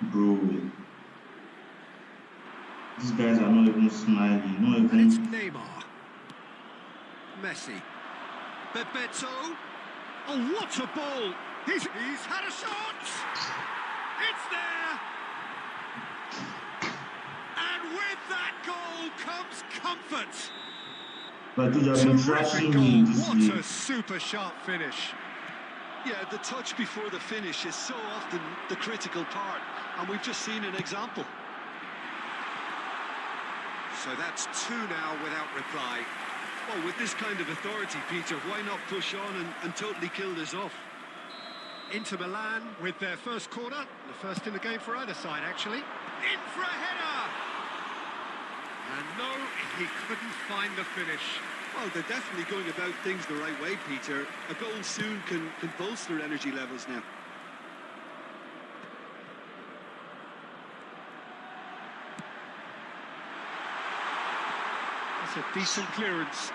Bro. These guys are not even smiling. Not even. And it's Neymar. Messi. Bebeto. Oh, what a ball! He's had a shot! It's there! And with that goal comes comfort! But they have been trashing me in this What league. a super sharp finish. Yeah, the touch before the finish is so often the critical part, and we've just seen an example. So that's 2 now without reply. Well, with this kind of authority, Peter, why not push on and totally kill this off? Inter Milan with their first corner. The first in the game for either side, actually. In for a header! And no, he couldn't find the finish. Well, they're definitely going about things the right way, Peter. A goal soon can bolster energy levels now. That's a decent clearance.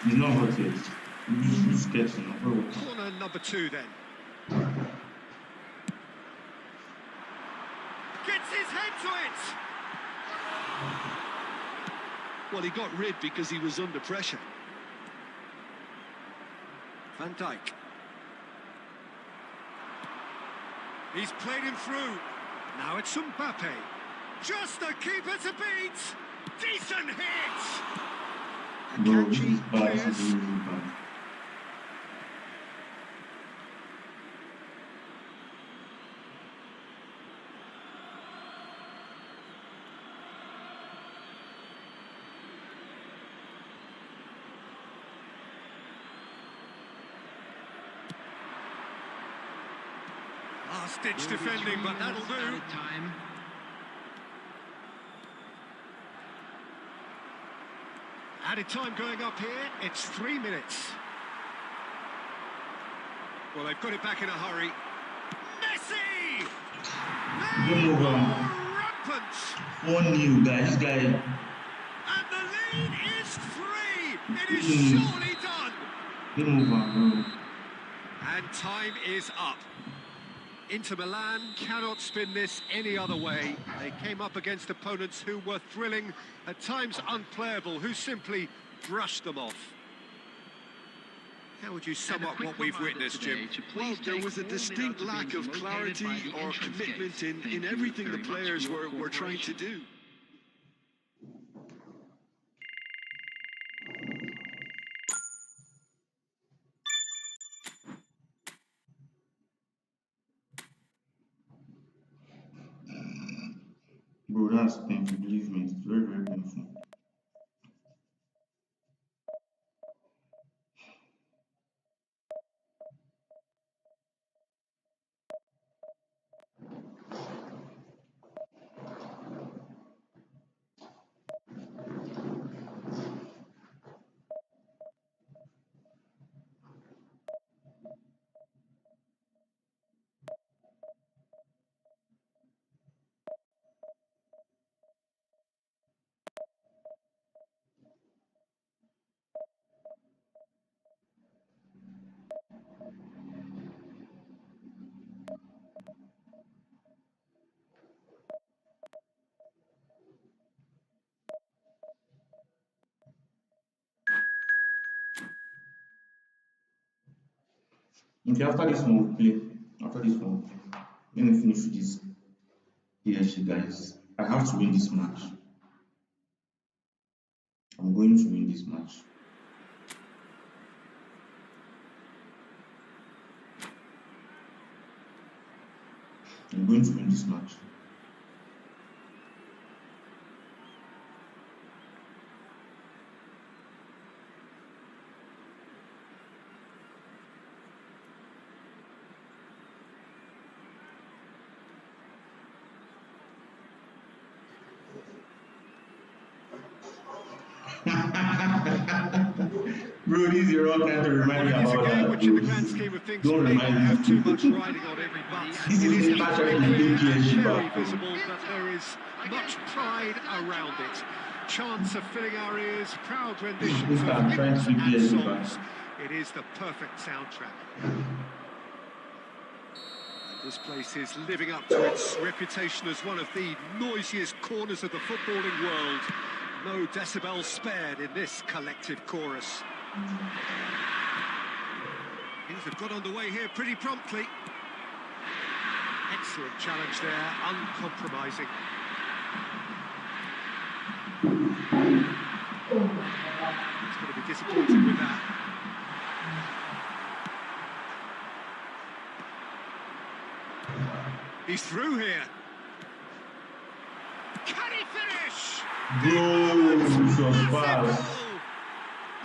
He's not hurt yet. He's getting up. Corner number 2 then. Gets his head to it! Well, he got rid because he was under pressure. Van Dijk. He's played him through. Now it's Mbappe. Just the keeper to beat. Decent hit! Bro, this is Akanji bad. This clears. is really bad. Last-ditch defending, but that'll do. Time. Added time going up here, it's 3 minutes. Well, they've got it back in a hurry. Messi! They are rampant! 1-0, guys. This guy. And the lead is 3! It is surely done! Game over, bro. And time is up. Inter Milan cannot spin this any other way. They came up against opponents who were thrilling, at times unplayable, who simply brushed them off. How would you sum up what we've witnessed, Jim? Well, there was a distinct lack of clarity or commitment in everything the players were trying to do. Bro, that's painful. Believe me, it's very, very painful. Okay, after this one we'll play. After this one we'll play. Let me finish with this PSG, guys. I have to win this match. I'm going to win this match. I'm going to win this match. Bro, this is your own kind to remind me about that. Which in the grand scheme of things Don't may not remind have me. too much riding on every butt. This is the match I can do PSG Very back. visible that there is much pride around it. Chants are filling our ears, proud renditions This of time, trying to hymns keep and PSG songs. back. It is the perfect soundtrack. This place is living up to its reputation as one of the noisiest corners of the footballing world. No decibels spared in this collective chorus. Things have got underway here pretty promptly. Excellent challenge there, uncompromising. He's going to be disappointed with that. He's through here. Can he finish? Bro, this was fast.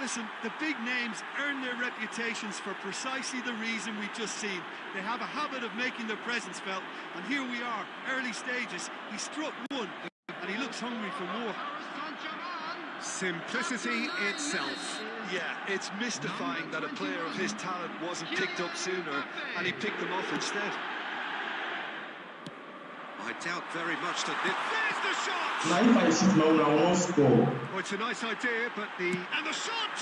Listen, the big names earn their reputations for precisely the reason we've just seen. They have a habit of making their presence felt, and here we are, early stages. He struck one, and he looks hungry for more. Simplicity itself. Yeah, it's mystifying that a player of his talent wasn't picked up sooner, and he picked them off instead. I doubt very much that there's the shot! Now if I shoot my own, I won't score. Oh, it's a nice idea, but and the shot!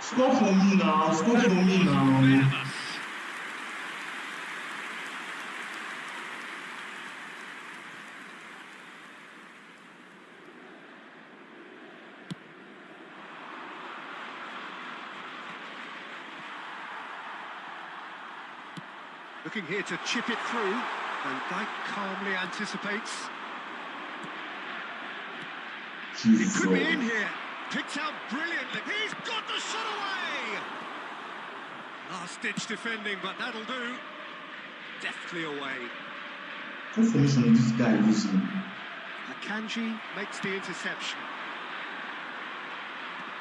Score for me now, score for me now. Looking here to chip it through. Van Dijk calmly anticipates. He could be in here. Picked out brilliantly. He's got the shot away! Last-ditch defending, but that'll do. Deftly away. What formation is this guy using? Akanji makes the interception.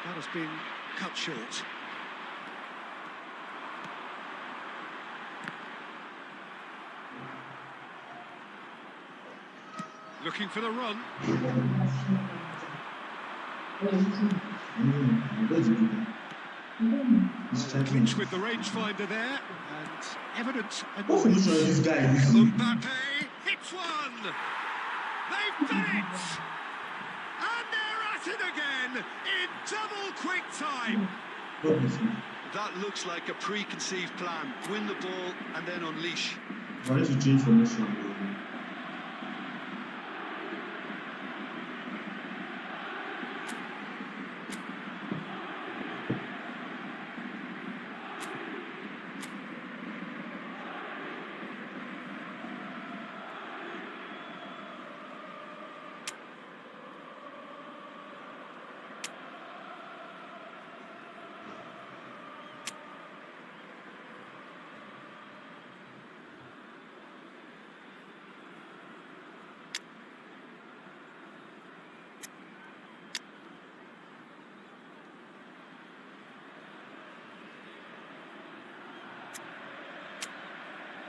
That has been cut short. Looking for the run. Clinch with the rangefinder there, and evident What annoyance. solution is this guy is? Mbappe hits one! They've done it! And they're at it again in double quick time! That looks like a preconceived plan. Win the ball and then unleash. I need to change formation.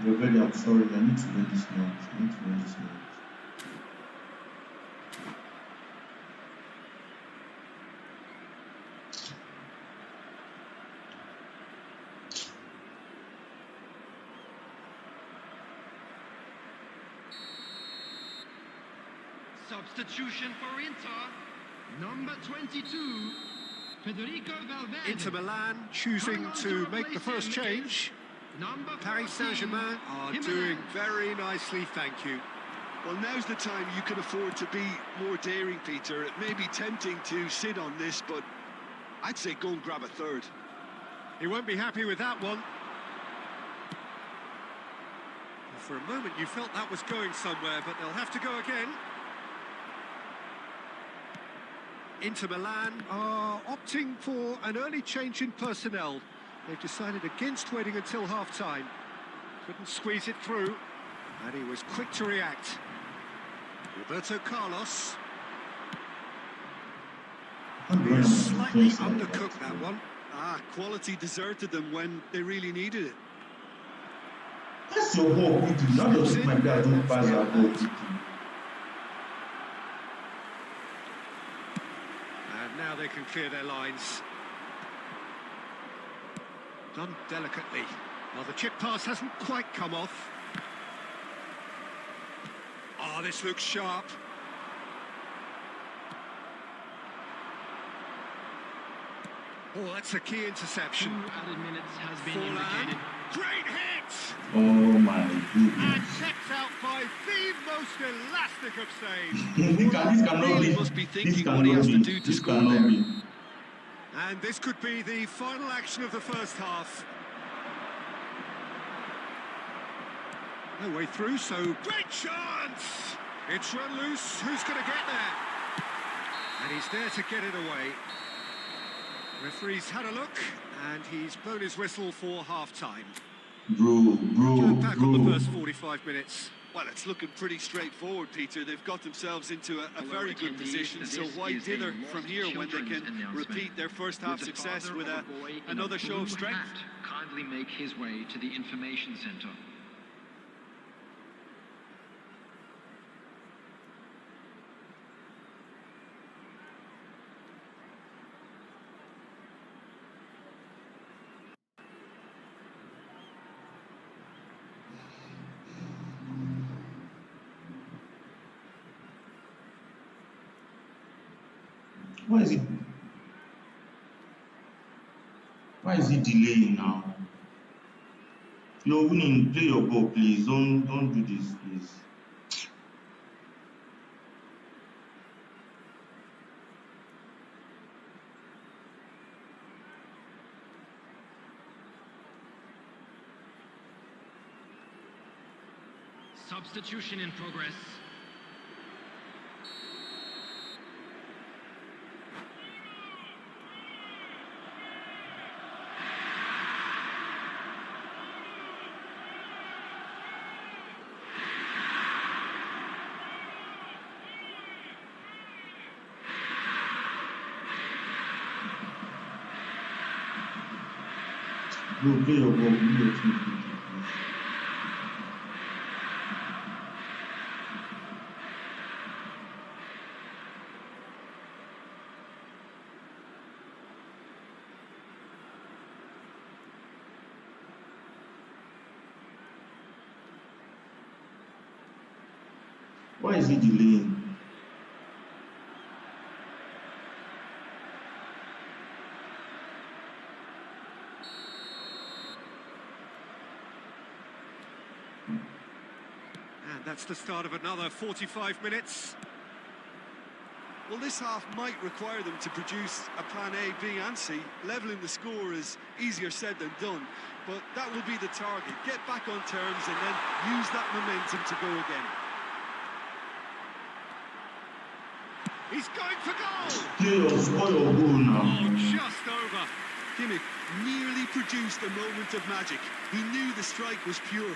Really, I'm sorry, I need to win this match. Substitution for Inter. Number 22, Federico Valverde. Inter Milan choosing to make the first change. Paris Saint-Germain are doing very nicely, thank you. Well, now's the time you can afford to be more daring, Peter. It may be tempting to sit on this, but I'd say go and grab a third. He won't be happy with that one. For a moment you felt that was going somewhere, but they'll have to go again. Inter Milan are opting for an early change in personnel. They've decided against waiting until half-time. Couldn't squeeze it through, and he was quick to react. Roberto Carlos. He slightly undercooked that one. Quality deserted them when they really needed it. That's your ball, quickly. Not just my guy don't pass that ball quickly. And now they can clear their lines. Done delicately. Well, the chip pass hasn't quite come off. Oh, this looks sharp. Oh, that's a key interception. 2 added minutes has been indicated. Great hit! Oh my goodness. And checked out by the most elastic of saves. This cannot Really be. must be This thinking what he has to do to This score cannot there. be. And this could be the final action of the first half. No way through, so great chance! It's run loose, who's going to get there? And he's there to get it away. Referee's had a look, and he's blown his whistle for half-time. Bro. Back on the first 45 minutes. Well, it's looking pretty straightforward, Peter. They've got themselves into a very good position, so why dither from here when they can repeat their first half success with another show of strength? Kindly make his way to the information center. Why is he delaying now? You're winning, play your ball, please. Don't do this, please. Substitution in progress. Bro, play your ball, play your team, please. Why is he delaying? And that's the start of another 45 minutes. Well, this half might require them to produce a plan A, B and C. Levelling the score is easier said than done, but that will be the target. Get back on terms and then use that momentum to go again. He's going for goal! Score your goal now. Oh, just over. Kimmich nearly produced a moment of magic. He knew the strike was pure.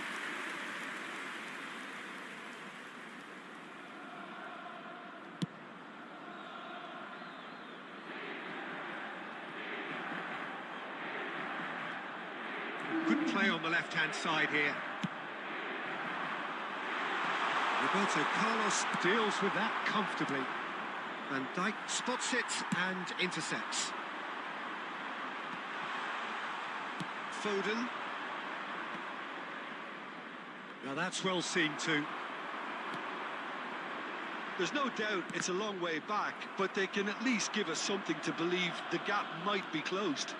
Good play on the left-hand side here. Roberto Carlos deals with that comfortably. Van Dijk spots it and intercepts. Foden. Now that's well seen too. There's no doubt it's a long way back, but they can at least give us something to believe the gap might be closed.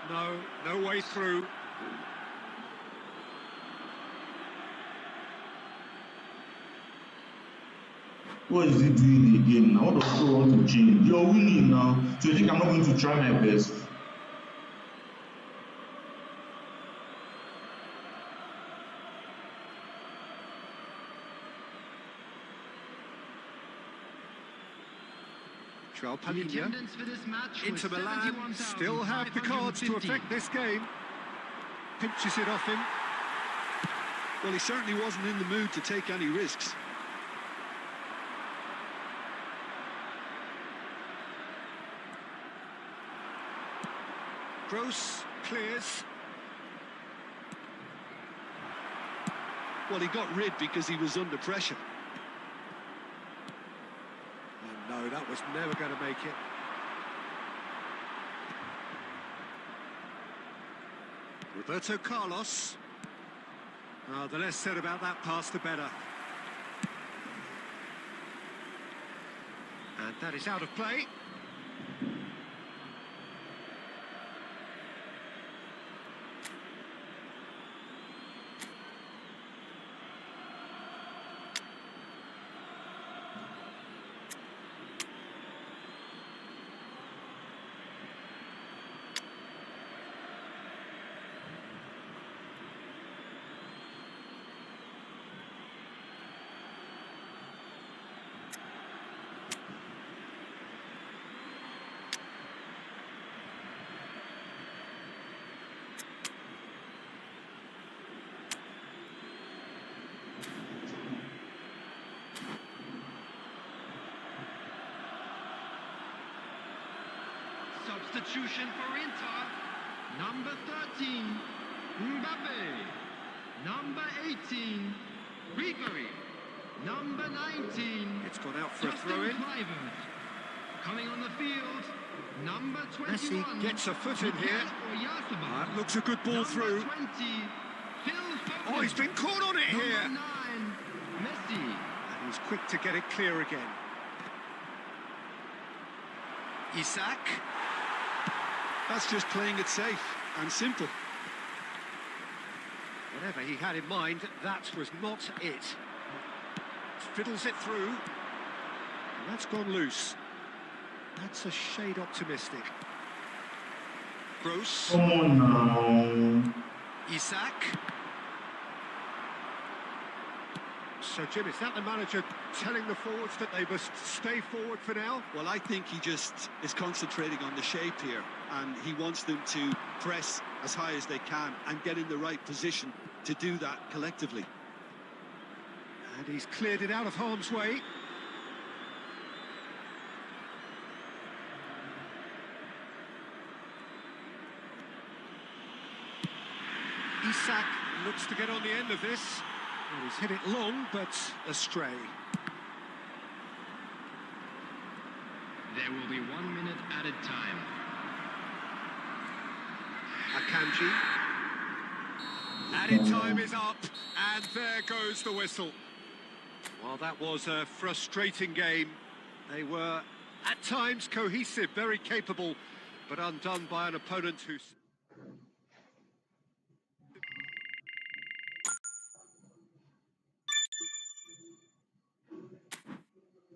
No way through. What is he doing again now? What does he want to change? You're winning now, so you think I'm not going to try my best? The attendance for this match Inter Milan still have the cards to affect this game. Pinches it off him. Well, he certainly wasn't in the mood to take any risks. Gross clears. Well, he got rid because he was under pressure. No, that was never going to make it. Roberto Carlos. The less said about that pass, the better. And that is out of play. Substitution for Inter. Number 13, Mbappe. Number 18, Ribery. Number 19, It's gone out for a throw-in. Coming on the field, number 21. Messi gets a foot in here. That looks a good ball number through. 20, Phil Foden. Oh, he's been caught on it here. Number 9, Messi. And he's quick to get it clear again. Isak. That's just playing it safe and simple. Whatever he had in mind, that was not it. Fiddles it through. And that's gone loose. That's a shade optimistic. Gross. Come on now. Isak. So, Jim, is that the manager telling the forwards that they must stay forward for now? Well, I think he just is concentrating on the shape here, and he wants them to press as high as they can and get in the right position to do that collectively. And he's cleared it out of harm's way. Isak looks to get on the end of this. Well, he's hit it long, but astray. There will be 1 minute added time. Akanji. Added time is up, and there goes the whistle. Well, that was a frustrating game. They were, at times, cohesive, very capable, but undone by an opponent who...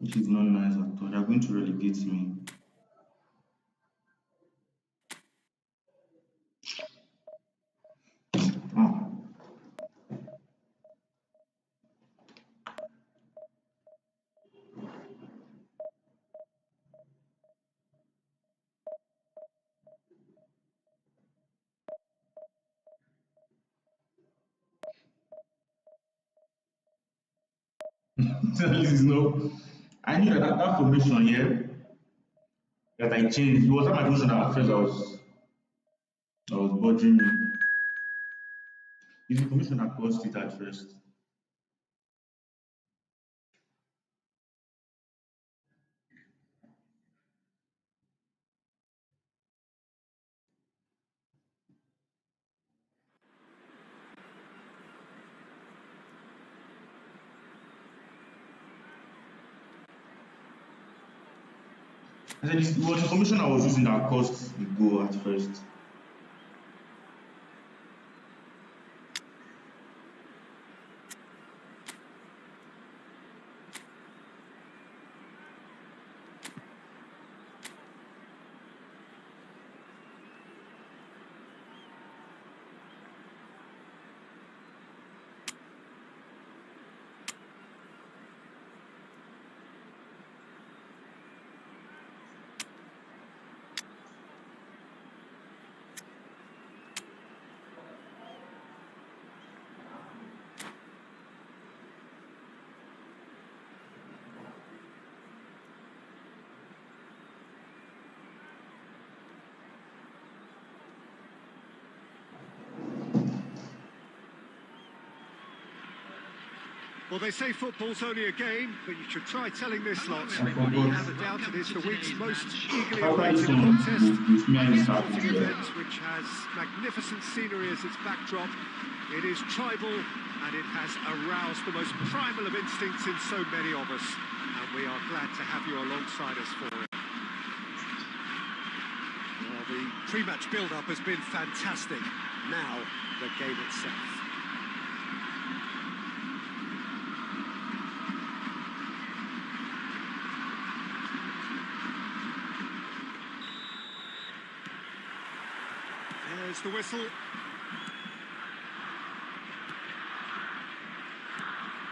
Which is not nice at all. They're going to relegate me. Oh. This is no. I knew that formation here that I changed. It was not my formation at first. I was bothering me. It's the formation that caused it at first. I said it was the formation I was using that caused the goal at first. Well, they say football's only a game, but you should try telling this lot. forgot. Without a doubt, it is the week's most eagerly How about awaited some contest. with me and A Saturday? sporting event which has magnificent scenery as its backdrop. It is tribal, and it has aroused the most primal of instincts in so many of us. And we are glad to have you alongside us for it. Well, the pre-match build-up has been fantastic. Now, the game itself. There's the whistle.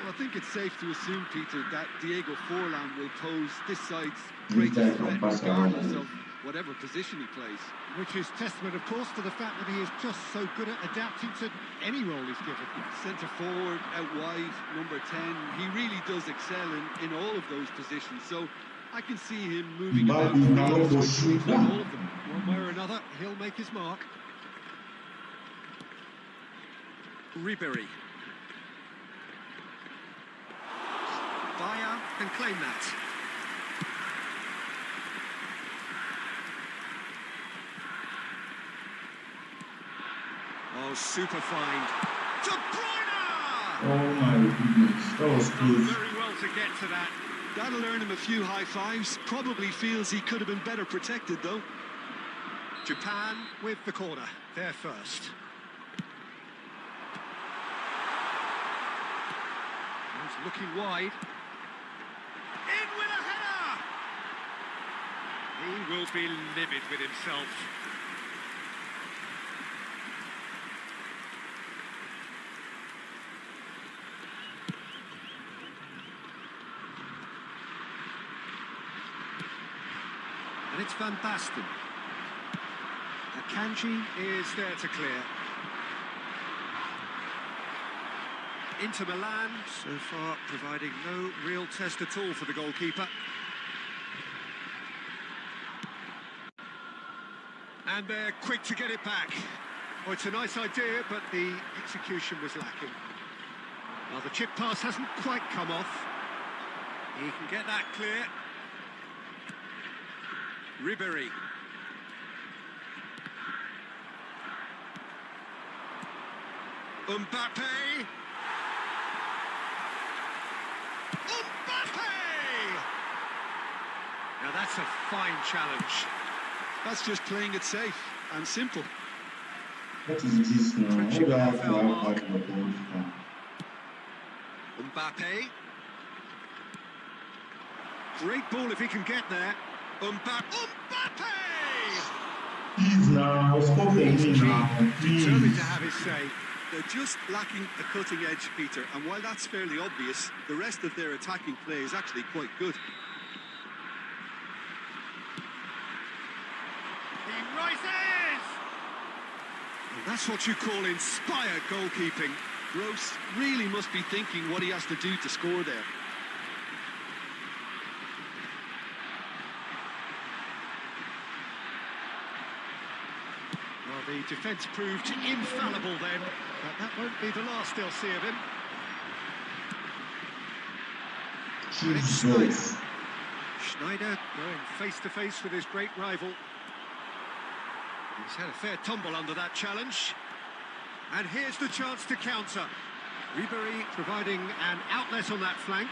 Well, I think it's safe to assume, Peter, that Diego Forlan will pose this side's greatest threat regardless of whatever position he plays. Which is testament, of course, to the fact that he is just so good at adapting to any role he's given. Centre forward, out wide, number 10. He really does excel in all of those positions. So I can see him moving about between all of them. One way or another, he'll make his mark. Ribery. Bayer can claim that. Oh, super find. De Bruyne! Oh my goodness, that was close. Very well to get to that. That'll earn him a few high fives. Probably feels he could have been better protected, though. Japan with the corner. They're first. He's looking wide. In with a header! He will be livid with himself. And it's Van Basten. Akanji is there to clear. Inter Milan, so far providing no real test at all for the goalkeeper. And they're quick to get it back. Oh, it's a nice idea, but the execution was lacking. Well, the chip pass hasn't quite come off. He can get that clear. Ribery. Mbappe. Oh, That's a fine challenge. That's just playing it safe and simple. What is this now? Why do I have to have part of the ball? Mbappe. Great ball if he can get there. Mbappe! Please now, score for me now, please. Determined to have his say. They're just lacking a cutting edge, Peter, and while that's fairly obvious, the rest of their attacking play is actually quite good. He rises! And that's what you call inspired goalkeeping. Gross really must be thinking what he has to do to score there. Well, the defence proved infallible then, but that won't be the last they'll see of him. Jesus. Schneider going face-to-face with his great rival. He's had a fair tumble under that challenge. And here's the chance to counter. Ribery providing an outlet on that flank.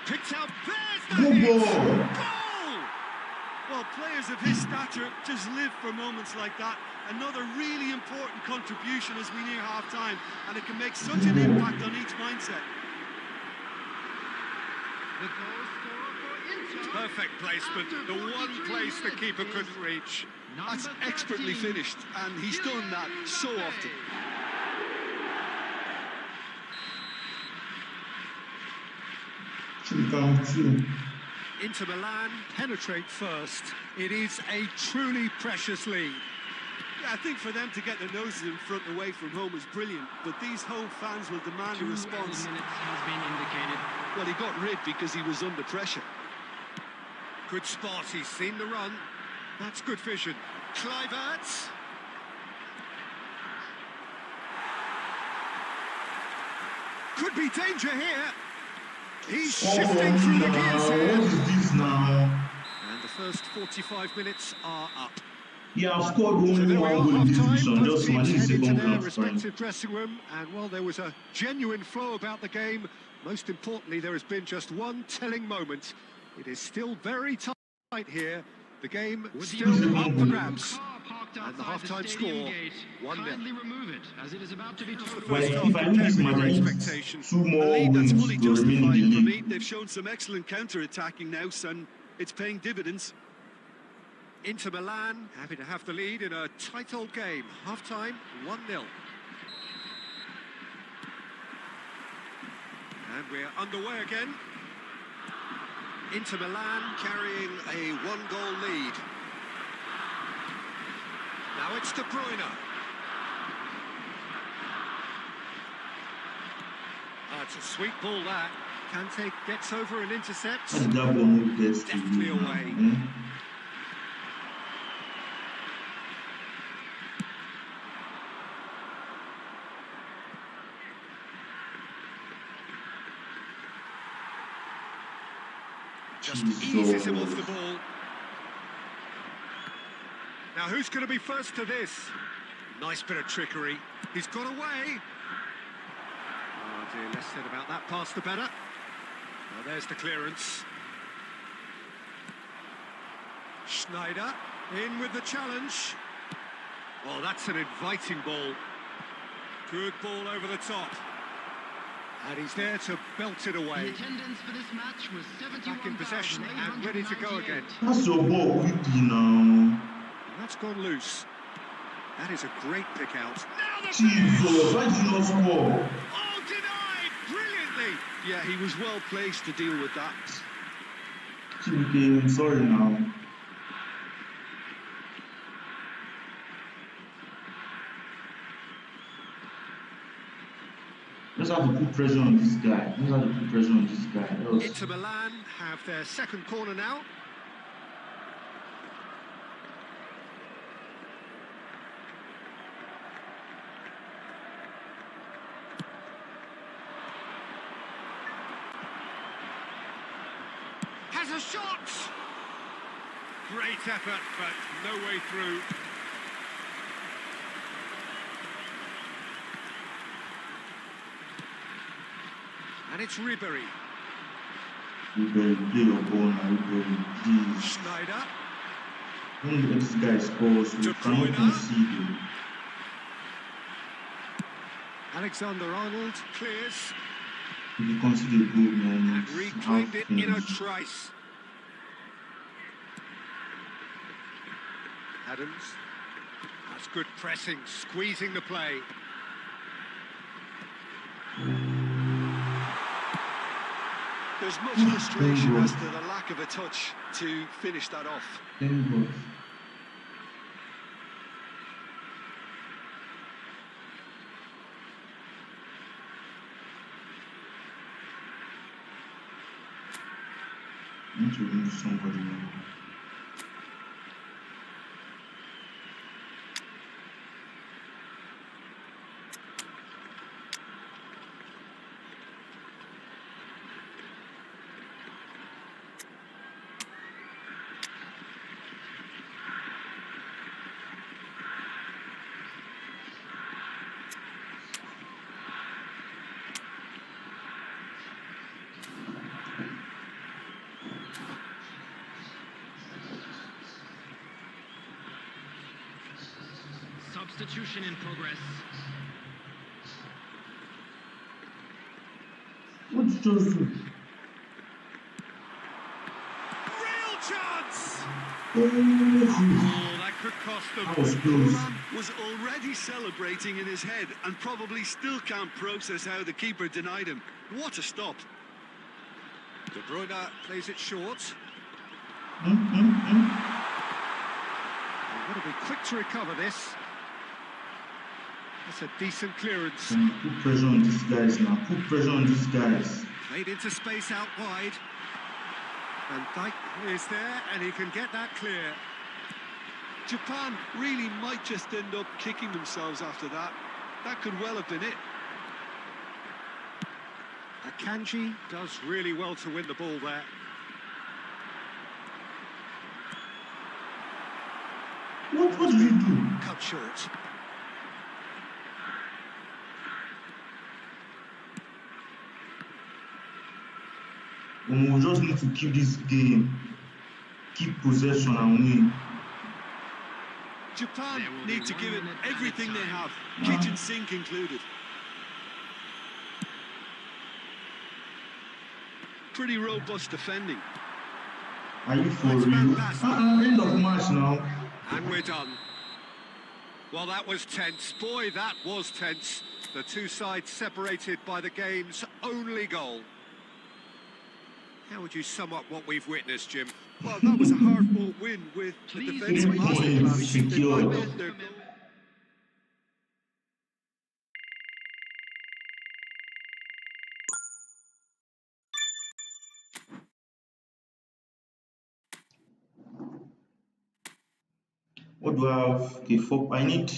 Picked out, there's the Good hit! ball. Goal! Well, players of his stature just live for moments like that. Another really important contribution as we near half-time, and it can make such an impact on each mindset. The goal scorer for Inter. Perfect placement, the one place the keeper couldn't reach. That's expertly finished, and he's done that so often. Inter Milan penetrate first. It is a truly precious lead. Yeah, I think for them to get their noses in front away from home is brilliant, but these home fans will demand a 2 response. minutes has been indicated. Well, he got rid because he was under pressure. Good spot, he's seen the run. That's good vision. Kluivert. Could be danger here. He's shifting through the gears here. What is this now? And the first 45 minutes are up. Yeah, I've scored So only there we one are, goal in this half-time. division. Both Just teams managed head into second their half. respective dressing room, and while there was a genuine flow about the game, most importantly, there has been just one telling moment. It is still very tight here. The game still up for grabs. And the half-time score, 1-0. Kindly remove it, as it is about to be total. Well, First half if I win this compared with match, your I need expectations. 2 A more lead that's wins fully to remain in justified the for me. league. They've shown some excellent counter-attacking now, and it's paying dividends. Inter Milan happy to have the lead in a tight old game. Half-time, 1-0. And we're underway again. Inter Milan carrying a 1-goal lead. Now it's De Bruyne. It's a sweet ball that. Kante gets over and intercepts. And that one gets to Deftly you. away. Just eases him off the ball. Now who's going to be first to this? Nice bit of trickery. He's got away. Oh dear, less said about that pass the better. Well, there's the clearance. Schneider in with the challenge. Oh, that's an inviting ball. Good ball over the top. And he's there to belt it The away. attendance for this match was Back in possession and ready to go again. That's your ball quickly now. That's gone loose. That is a great pick out. Now the Jesus, why did you not score? Oh, denied! Brilliantly! Yeah, he was well placed to deal with that. I'm sorry now. Let's have to put pressure on this guy. Let's have to put pressure on this guy. Inter Milan have their second corner now. Has a shot! Great effort, but no way through. And it's Ribery. Ribery, play your ball now, Ribery, please. Schneider. Don't let this guy score, so we cannot concede him. Alexander-Arnold clears. If you concede a goal, man, And reclaimed it in a trice. Adams. That's good pressing, squeezing the play. There's much frustration as to the lack of a touch to finish that off. Thank God. I need to remove somebody now. Substitution in progress. What did you just do? Real chance! Oh, That could cost them. that was close. Man was already celebrating in his head and probably still can't process how the keeper denied him. What a stop. De Bruyne plays it short. Mm. They've got to be quick to recover this. That's a decent clearance. Put pressure on these guys now. Put pressure on these guys. Played into space out wide. And Dijk is there, and he can get that clear. Japan really might just end up kicking themselves after that. That could well have been it. Akanji does really well to win the ball there. What did you do? Cut short. We just need to keep this game. Keep possession and win. Japan need to give it everything they have, kitchen sink included. Pretty robust defending. Are you for real? End of match now. And we're done. Well, that was tense. Boy, that was tense. The two sides separated by the game's only goal. How would you sum up what we've witnessed, Jim? Well, that was a hard-fought win with the defensive masterclass. They backed up their goal. What do I have? Okay, I need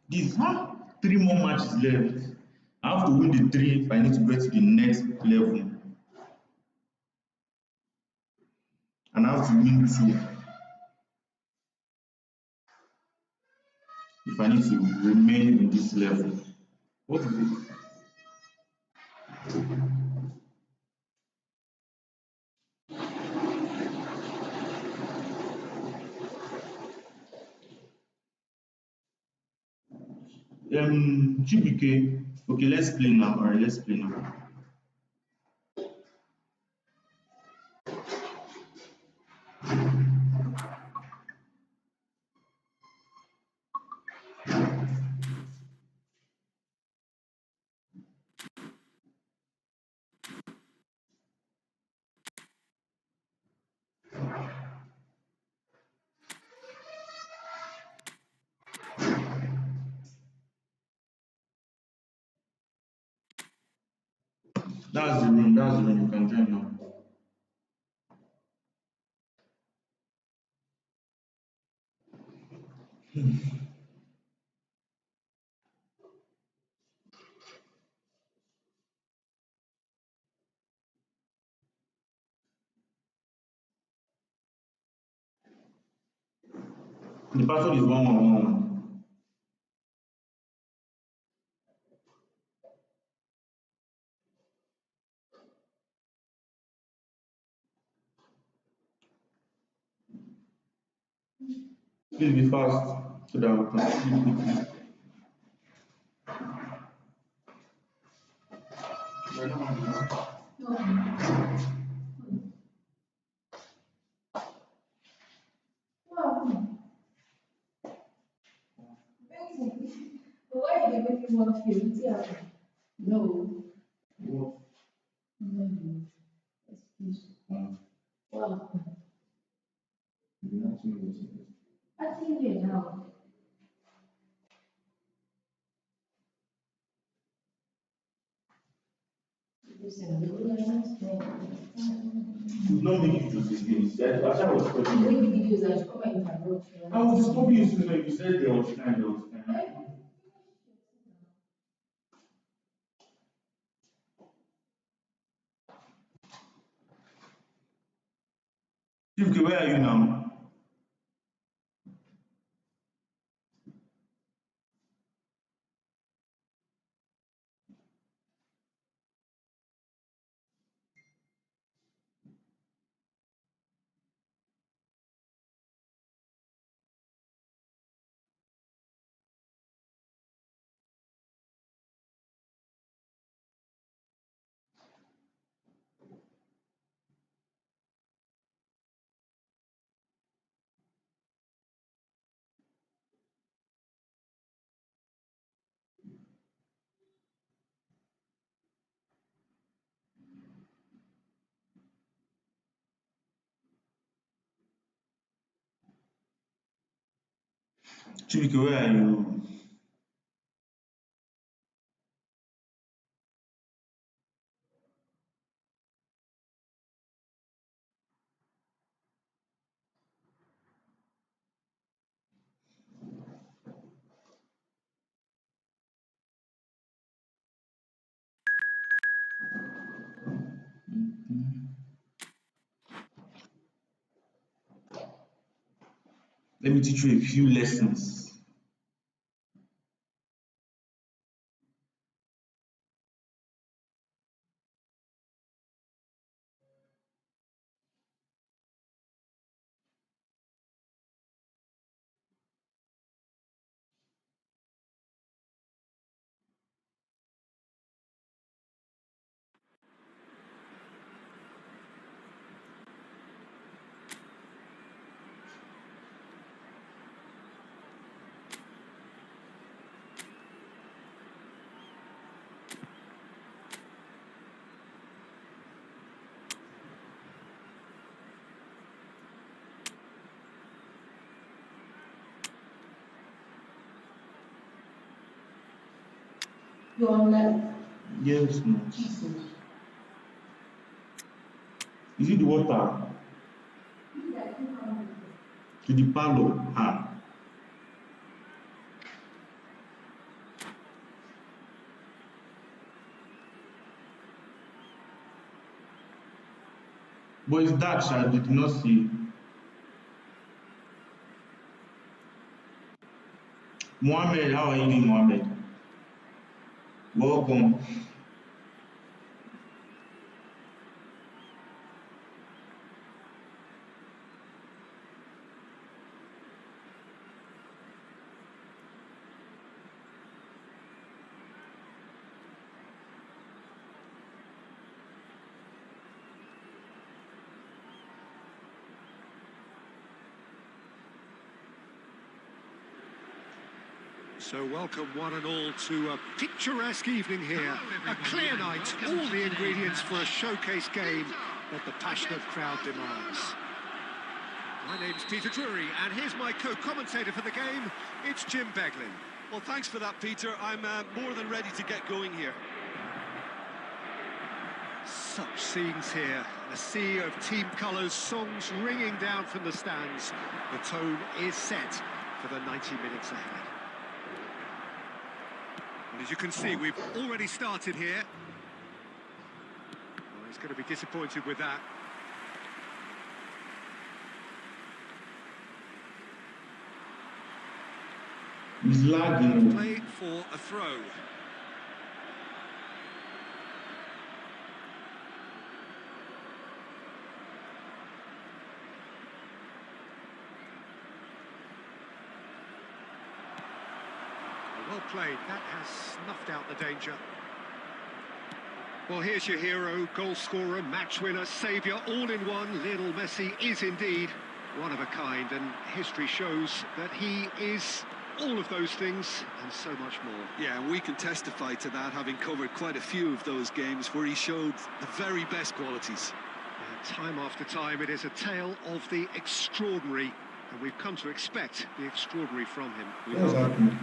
this. 3 more matches left. I have to win the 3 if I need to get to the next level. And I have to win 2 if I need to remain in this level. What is it? GBK. Okay, let's play now. Alright, let's play now. That's the room. You can join now. The password is 1111. Please be fast so that we can sleep quickly. Why are you making one feel? No. What? No. Excuse. Wow. I think you now. You not make it to this game. As I was talking. Making videos I should come and interrupt you. I was disturbing you since when you said there was time, there was time. Chimke, where are you now? Chimke, where are you? Let me teach you a few lessons. You're on left. Yes, no. Is it the water? To the parlor. Ah. But it's that I did not see. Mohammed, how are you doing, Mohammed? Welcome. So welcome one and all to a picturesque evening here. A clear night, all the ingredients for a showcase game that the passionate crowd demands. My name's Peter Drury, and here's my co-commentator for the game. It's Jim Beglin. Well, thanks for that, Peter. I'm more than ready to get going here. Such scenes here. A sea of team colours, songs ringing down from the stands. The tone is set for the 90 minutes ahead. And as you can see, we've already started here. Well, he's going to be disappointed with that. He's lagging. Play for a throw. Well played. That has snuffed out the danger. Well, here's your hero, goal scorer, match winner, saviour, all in one. Lionel Messi is indeed one of a kind, and history shows that he is all of those things and so much more. Yeah, and we can testify to that, having covered quite a few of those games where he showed the very best qualities. Time after time, it is a tale of the extraordinary, and we've come to expect the extraordinary from him. What's happening?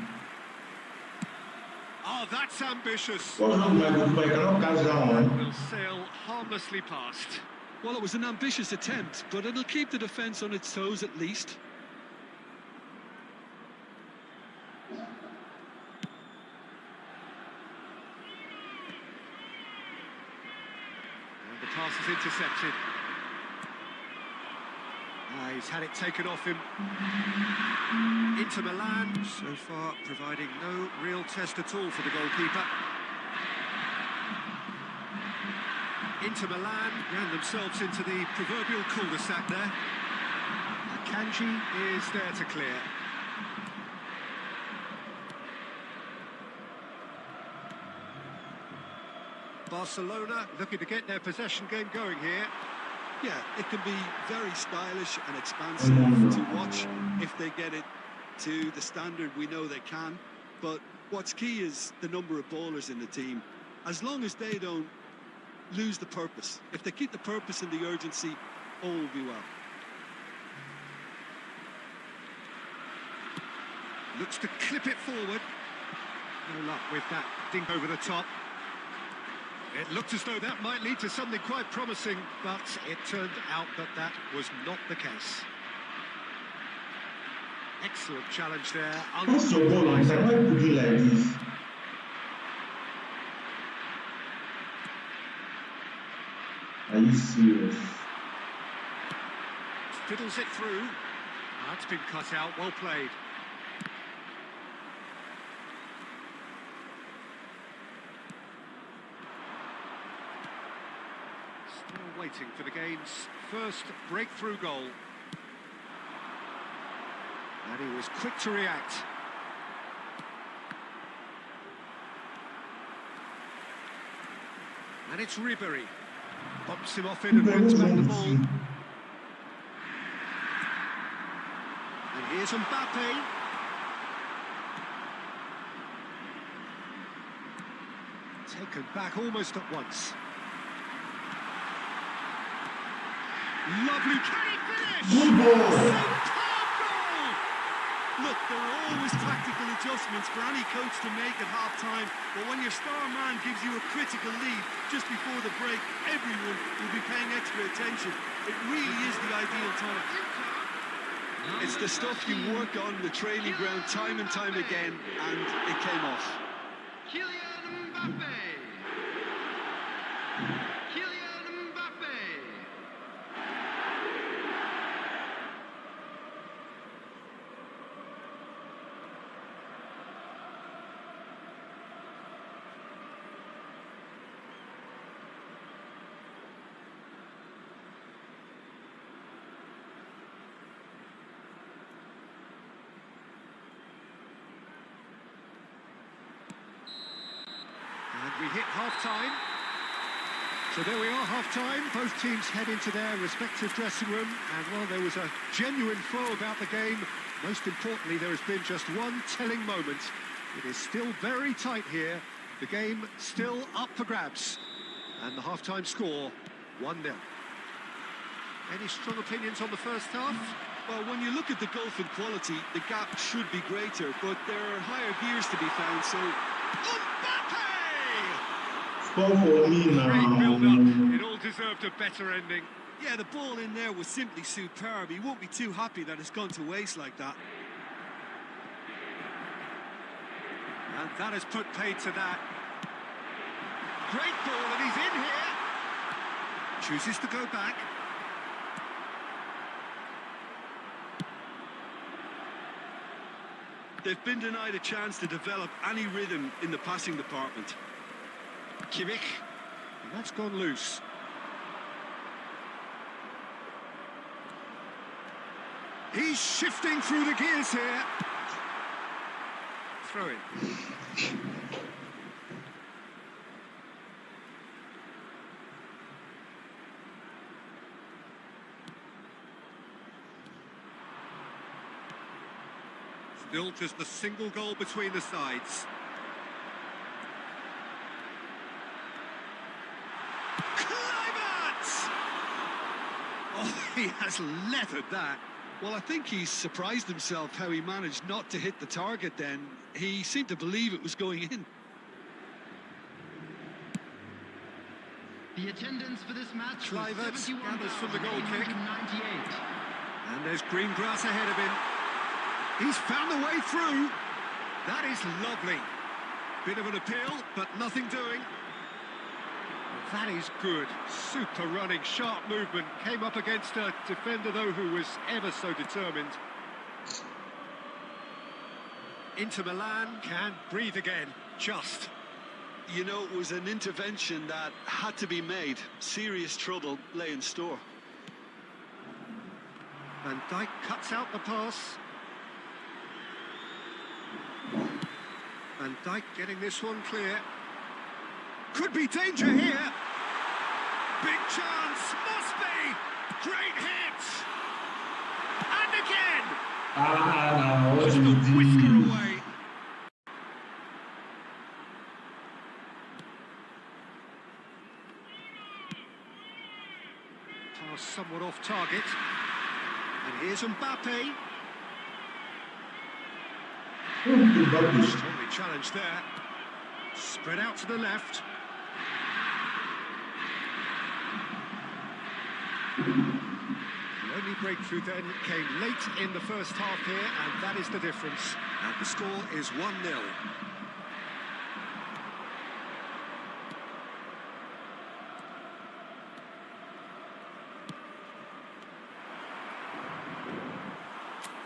Oh, that's ambitious. What's wrong with my goalkeeper? You cannot catch that one. Will sail harmlessly past. Well, it was an ambitious attempt, but it'll keep the defence on its toes at least. And the pass is intercepted. He's had it taken off him. Inter Milan, so far providing no real test at all for the goalkeeper. Inter Milan ran themselves into the proverbial cul-de-sac there. Kanji is there to clear. Barcelona looking to get their possession game going here. Yeah, it can be very stylish and expansive to watch if they get it to the standard we know they can. But what's key is the number of ballers in the team. As long as they don't lose the purpose, if they keep the purpose and the urgency, all will be well. Looks to clip it forward. No luck with that dink over the top. It looked as though that might lead to something quite promising, but it turned out that that was not the case. Excellent challenge there. What's your ball on time? Why would you like this? Are you serious? Fiddles it through. That's been cut out. Well played. Still waiting for the game's first breakthrough goal. And he was quick to react. And it's Ribery. Bumps him off in and wins back the ball. And here's Mbappe. Taken back almost at once. Lovely, can he finish? Good ball. Superb goal! Look, there are always tactical adjustments for any coach to make at half-time, but when your star man gives you a critical lead just before the break, everyone will be paying extra attention. It really is the ideal time. It's the stuff you work on the training ground time and time again, and it came off. Kylian Mbappe. Kylian Mbappe. And we hit half-time. So there we are, half-time. Both teams head into their respective dressing room. And while there was a genuine flow about the game, most importantly, there has been just one telling moment. It is still very tight here. The game still up for grabs. And the half-time score, 1-0. Any strong opinions on the first half? Well, when you look at the gulf in quality, the gap should be greater, but there are higher gears to be found, so... Mbappe! Score for me Great build-up. now. It all deserved a better ending. Yeah, the ball in there was simply superb. He won't be too happy that it's gone to waste like that. And that has put paid to that. Great ball, and he's in here. Chooses to go back. They've been denied a chance to develop any rhythm in the passing department. Kimmich, and that's gone loose. He's shifting through the gears here. throw-in. Still just a single goal between the sides. Oh, he has leathered that. Well, I think he's surprised himself how he managed not to hit the target then. He seemed to believe it was going in. The attendance for this match was Kluivert gathers from the goal kick. 71,998. And there's green grass ahead of him. He's found the way through. That is lovely. Bit of an appeal, but nothing doing. That is good. Super running, sharp movement. Came up against a defender, though, who was ever so determined. Inter Milan can breathe again. Just. You know, it was an intervention that had to be made. Serious trouble lay in store. Van Dijk cuts out the pass. Van Dijk getting this one clear. Could be danger here. Big chance, must be. Great hit. And again. What Just did a he whisker do? away. Pass somewhat off target. And here's Mbappe. Strongly challenged there. Spread out to the left. The only breakthrough then came late in the first half here, and that is the difference. And the score is 1-0.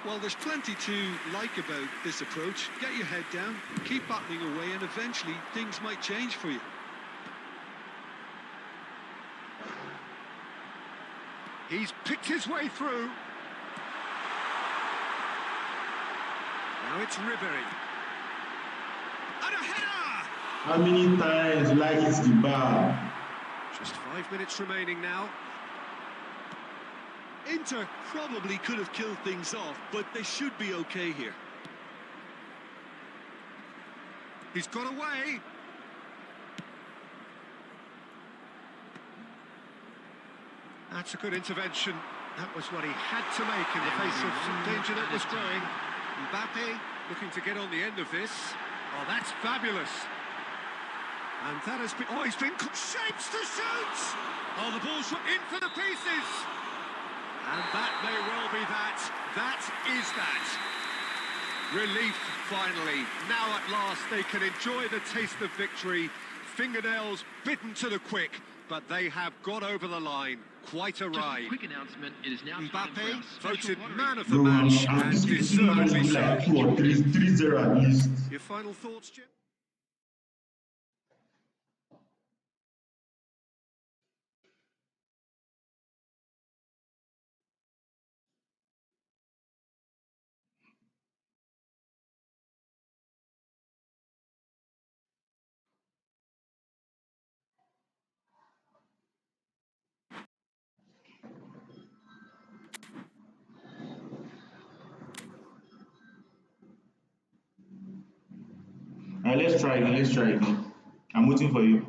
Well, there's plenty to like about this approach. Get your head down, keep battling away, and eventually things might change for you. He's picked his way through. Now it's Ribery. And a header! How many times like it's the bar? Just 5 minutes remaining now. Inter probably could have killed things off, but they should be okay here. He's got away. That's a good intervention. That was what he had to make in the face of some danger that was growing. Mbappe looking to get on the end of this. Oh, that's fabulous. And that has been... Oh, he's been... Shapes to shoot! Oh, the ball's in for the pieces. And that may well be that. That is that. Relief, finally. Now at last they can enjoy the taste of victory. Fingernails bitten to the quick, but they have got over the line. Quite a ride. Just a quick announcement. It is now time for Mbappe our special voted lottery. man of the Bro, match I'm and expecting man to deservedly be so. like 2 or 3-0 at least. Your final thoughts, Jim? Let's try again. Let's try again. I'm waiting for you.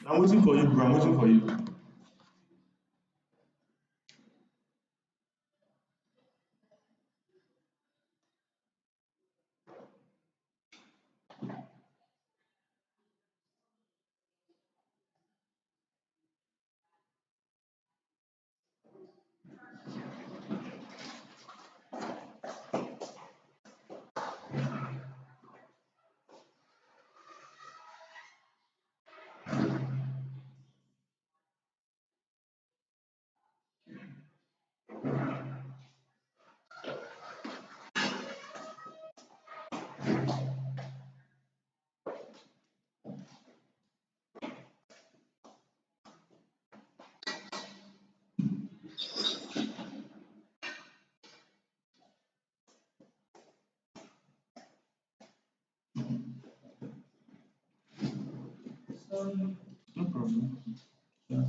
I'm waiting for you, bro. I'm waiting for you. Sorry. No problem. Yeah.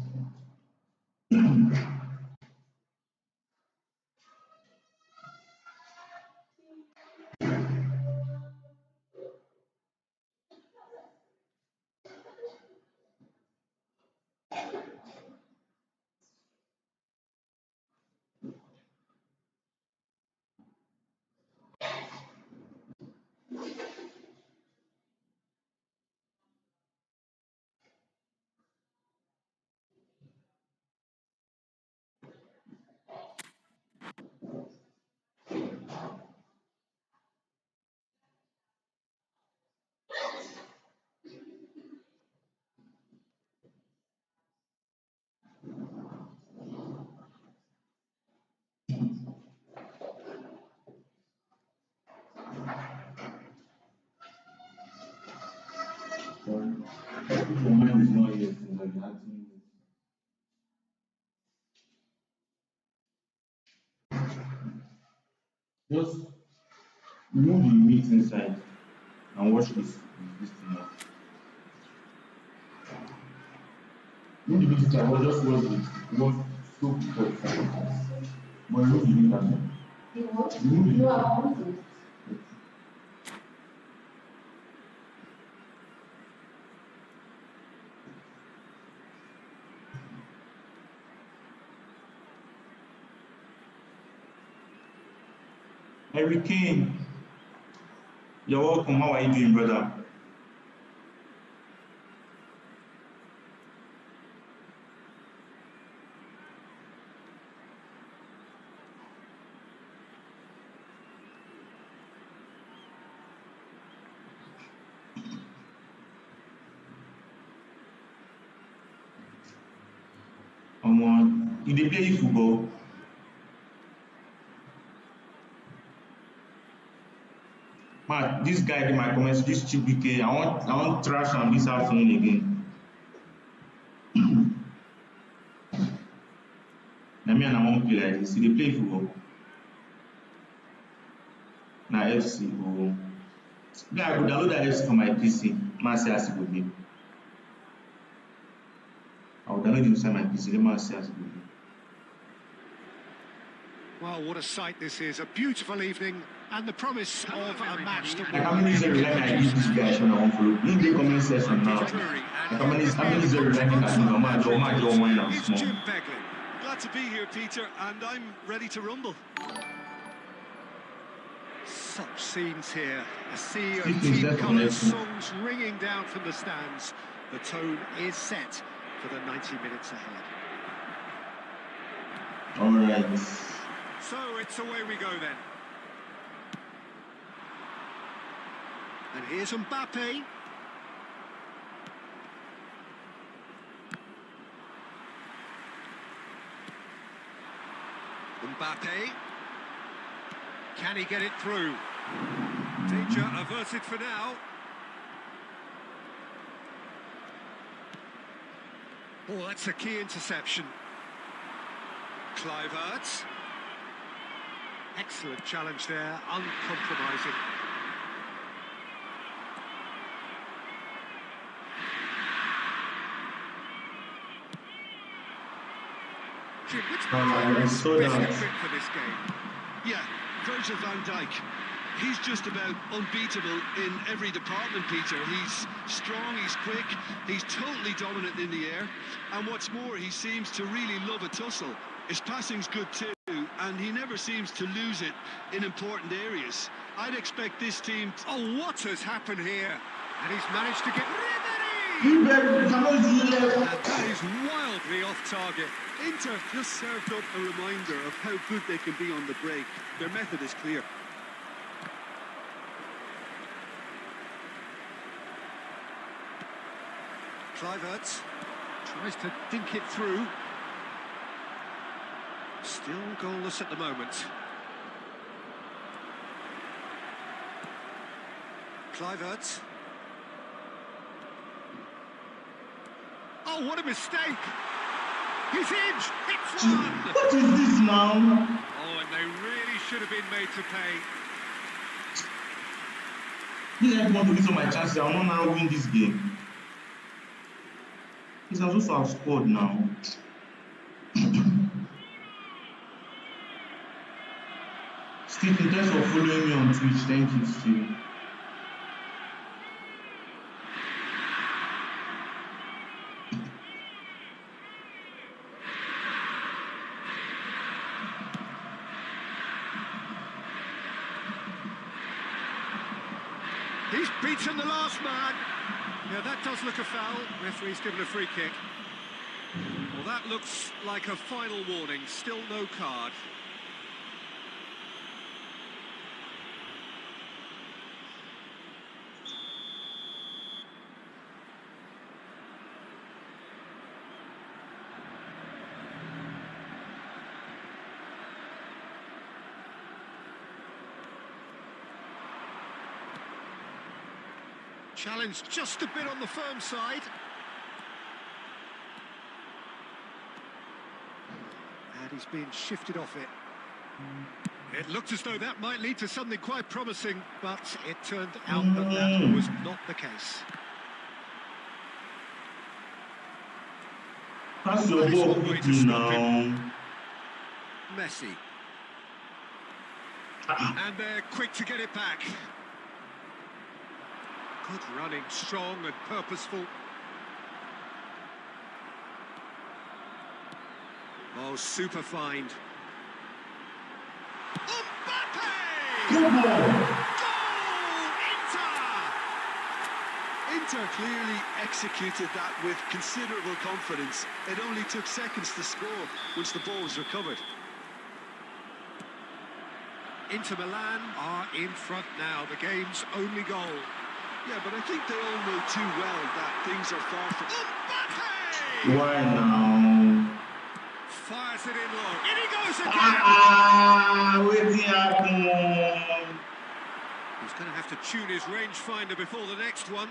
Sorry. If your mind is not here, so like acting. Just remove the meat inside and wash this thing out. Remove the meat inside, or just wash soap before it's out. But remove the meat outside. You want? Remove the No, meat I outside. want to. Harry Kane, you're welcome. How are you doing, brother? You dey play football? Man, this guy in my comments, this Chibike, I want trash am this afternoon again. Na me and I wan play like this. You dey play football? Na FC o. Me I go download that FC for my PC. Man see as e go be. I will download it inside my PC. Let me see as e go be. Well, what a sight this is. A beautiful evening and the promise of a match that Like how many zero like I give this guy when I want follow? In the comment section now. Like how many zero like I give him? Man, John wine am small. Glad to be here, Peter, and I'm ready to rumble. Such scenes here. A sea of Speaking team set colours, connection. songs ringing down from the stands. The tone is set for the 90 minutes ahead. Alright. So it's away we go then. And here's Mbappe. Mbappe. Can he get it through? Danger averted for now. Oh, that's a key interception. Kluivert. Excellent challenge there, uncompromising. Jim, which player is best equipped for this game? Yeah, Virgil van Dijk. He's just about unbeatable in every department, Peter. He's strong, he's quick, he's totally dominant in the air. And what's more, he seems to really love a tussle. His passing's good too, and he never seems to lose it in important areas. I'd expect this team... Oh, what has happened here? And he's managed to get... He better come on, And that is wildly off target. Inter just served up a reminder of how good they can be on the break. Their method is clear. Kluivert tries to dink it through. Still goalless at the moment. Kluivert. Oh, what a mistake! He's in! It's one! What is this now? Oh, and they really should have been made to pay. These guys want to miss all my chances. I will not now win this game. He's also outscored now. Steve, in terms of following me on Twitch, thank you, Steve. He's beaten the last man. Yeah, that does look a foul. Referee's given a free kick. Well, that looks like a final warning. Still no card. Challenge just a bit on the firm side. And he's being shifted off it. It looked as though that might lead to something quite promising, but it turned out that that was not the case. Pass your ball quickly now. Messi. And they're quick to get it back. Good running, strong and purposeful. Oh, super find. Mbappe! Good ball. Goal! Inter! Inter clearly executed that with considerable confidence. It only took seconds to score once the ball was recovered. Inter Milan are in front now, the game's only goal. Yeah, but I think they all know too well that things are far from... Mbappe! Why now? Fires it in low. In he goes again! What's happening? He's going to have to tune his rangefinder before the next one.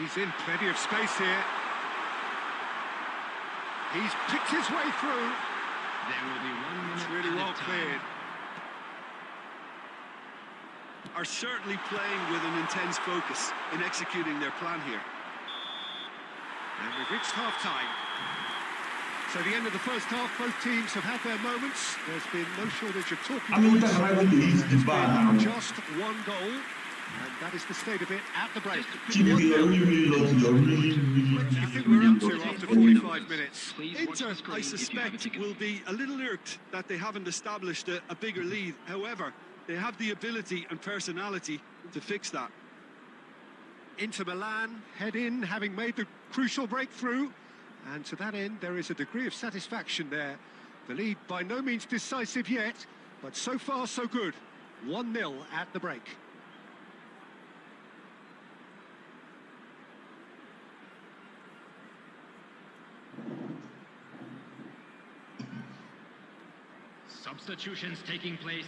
He's in plenty of space here. He's picked his way through. There will be 1 minute. It's really well cleared. Are certainly playing with an intense focus in executing their plan here. And we've reached half-time. So the end of the first half, both teams have had their moments. There's been no shortage of talking I mean, points. that's right, we use the bar now. Just one goal, and that is the state of it at the break. Chidi, you're really lucky. You're really I think we're up to after 45 minutes. Inter, I suspect, will be a little irked that they haven't established a bigger lead. However, they have the ability and personality to fix that. Inter Milan head in, having made the crucial breakthrough. And to that end, there is a degree of satisfaction there. The lead by no means decisive yet, but so far so good. 1-0 at the break. Substitutions taking place.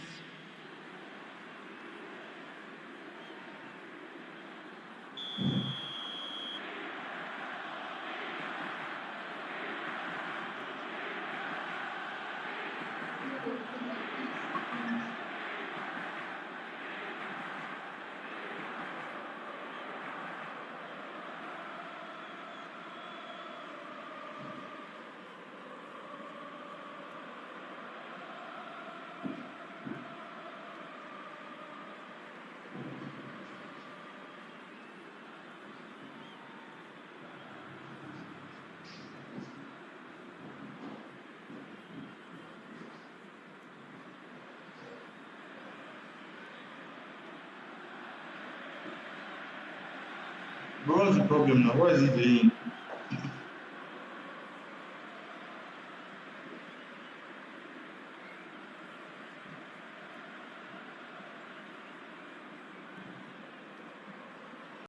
But what's the problem now? What is he doing?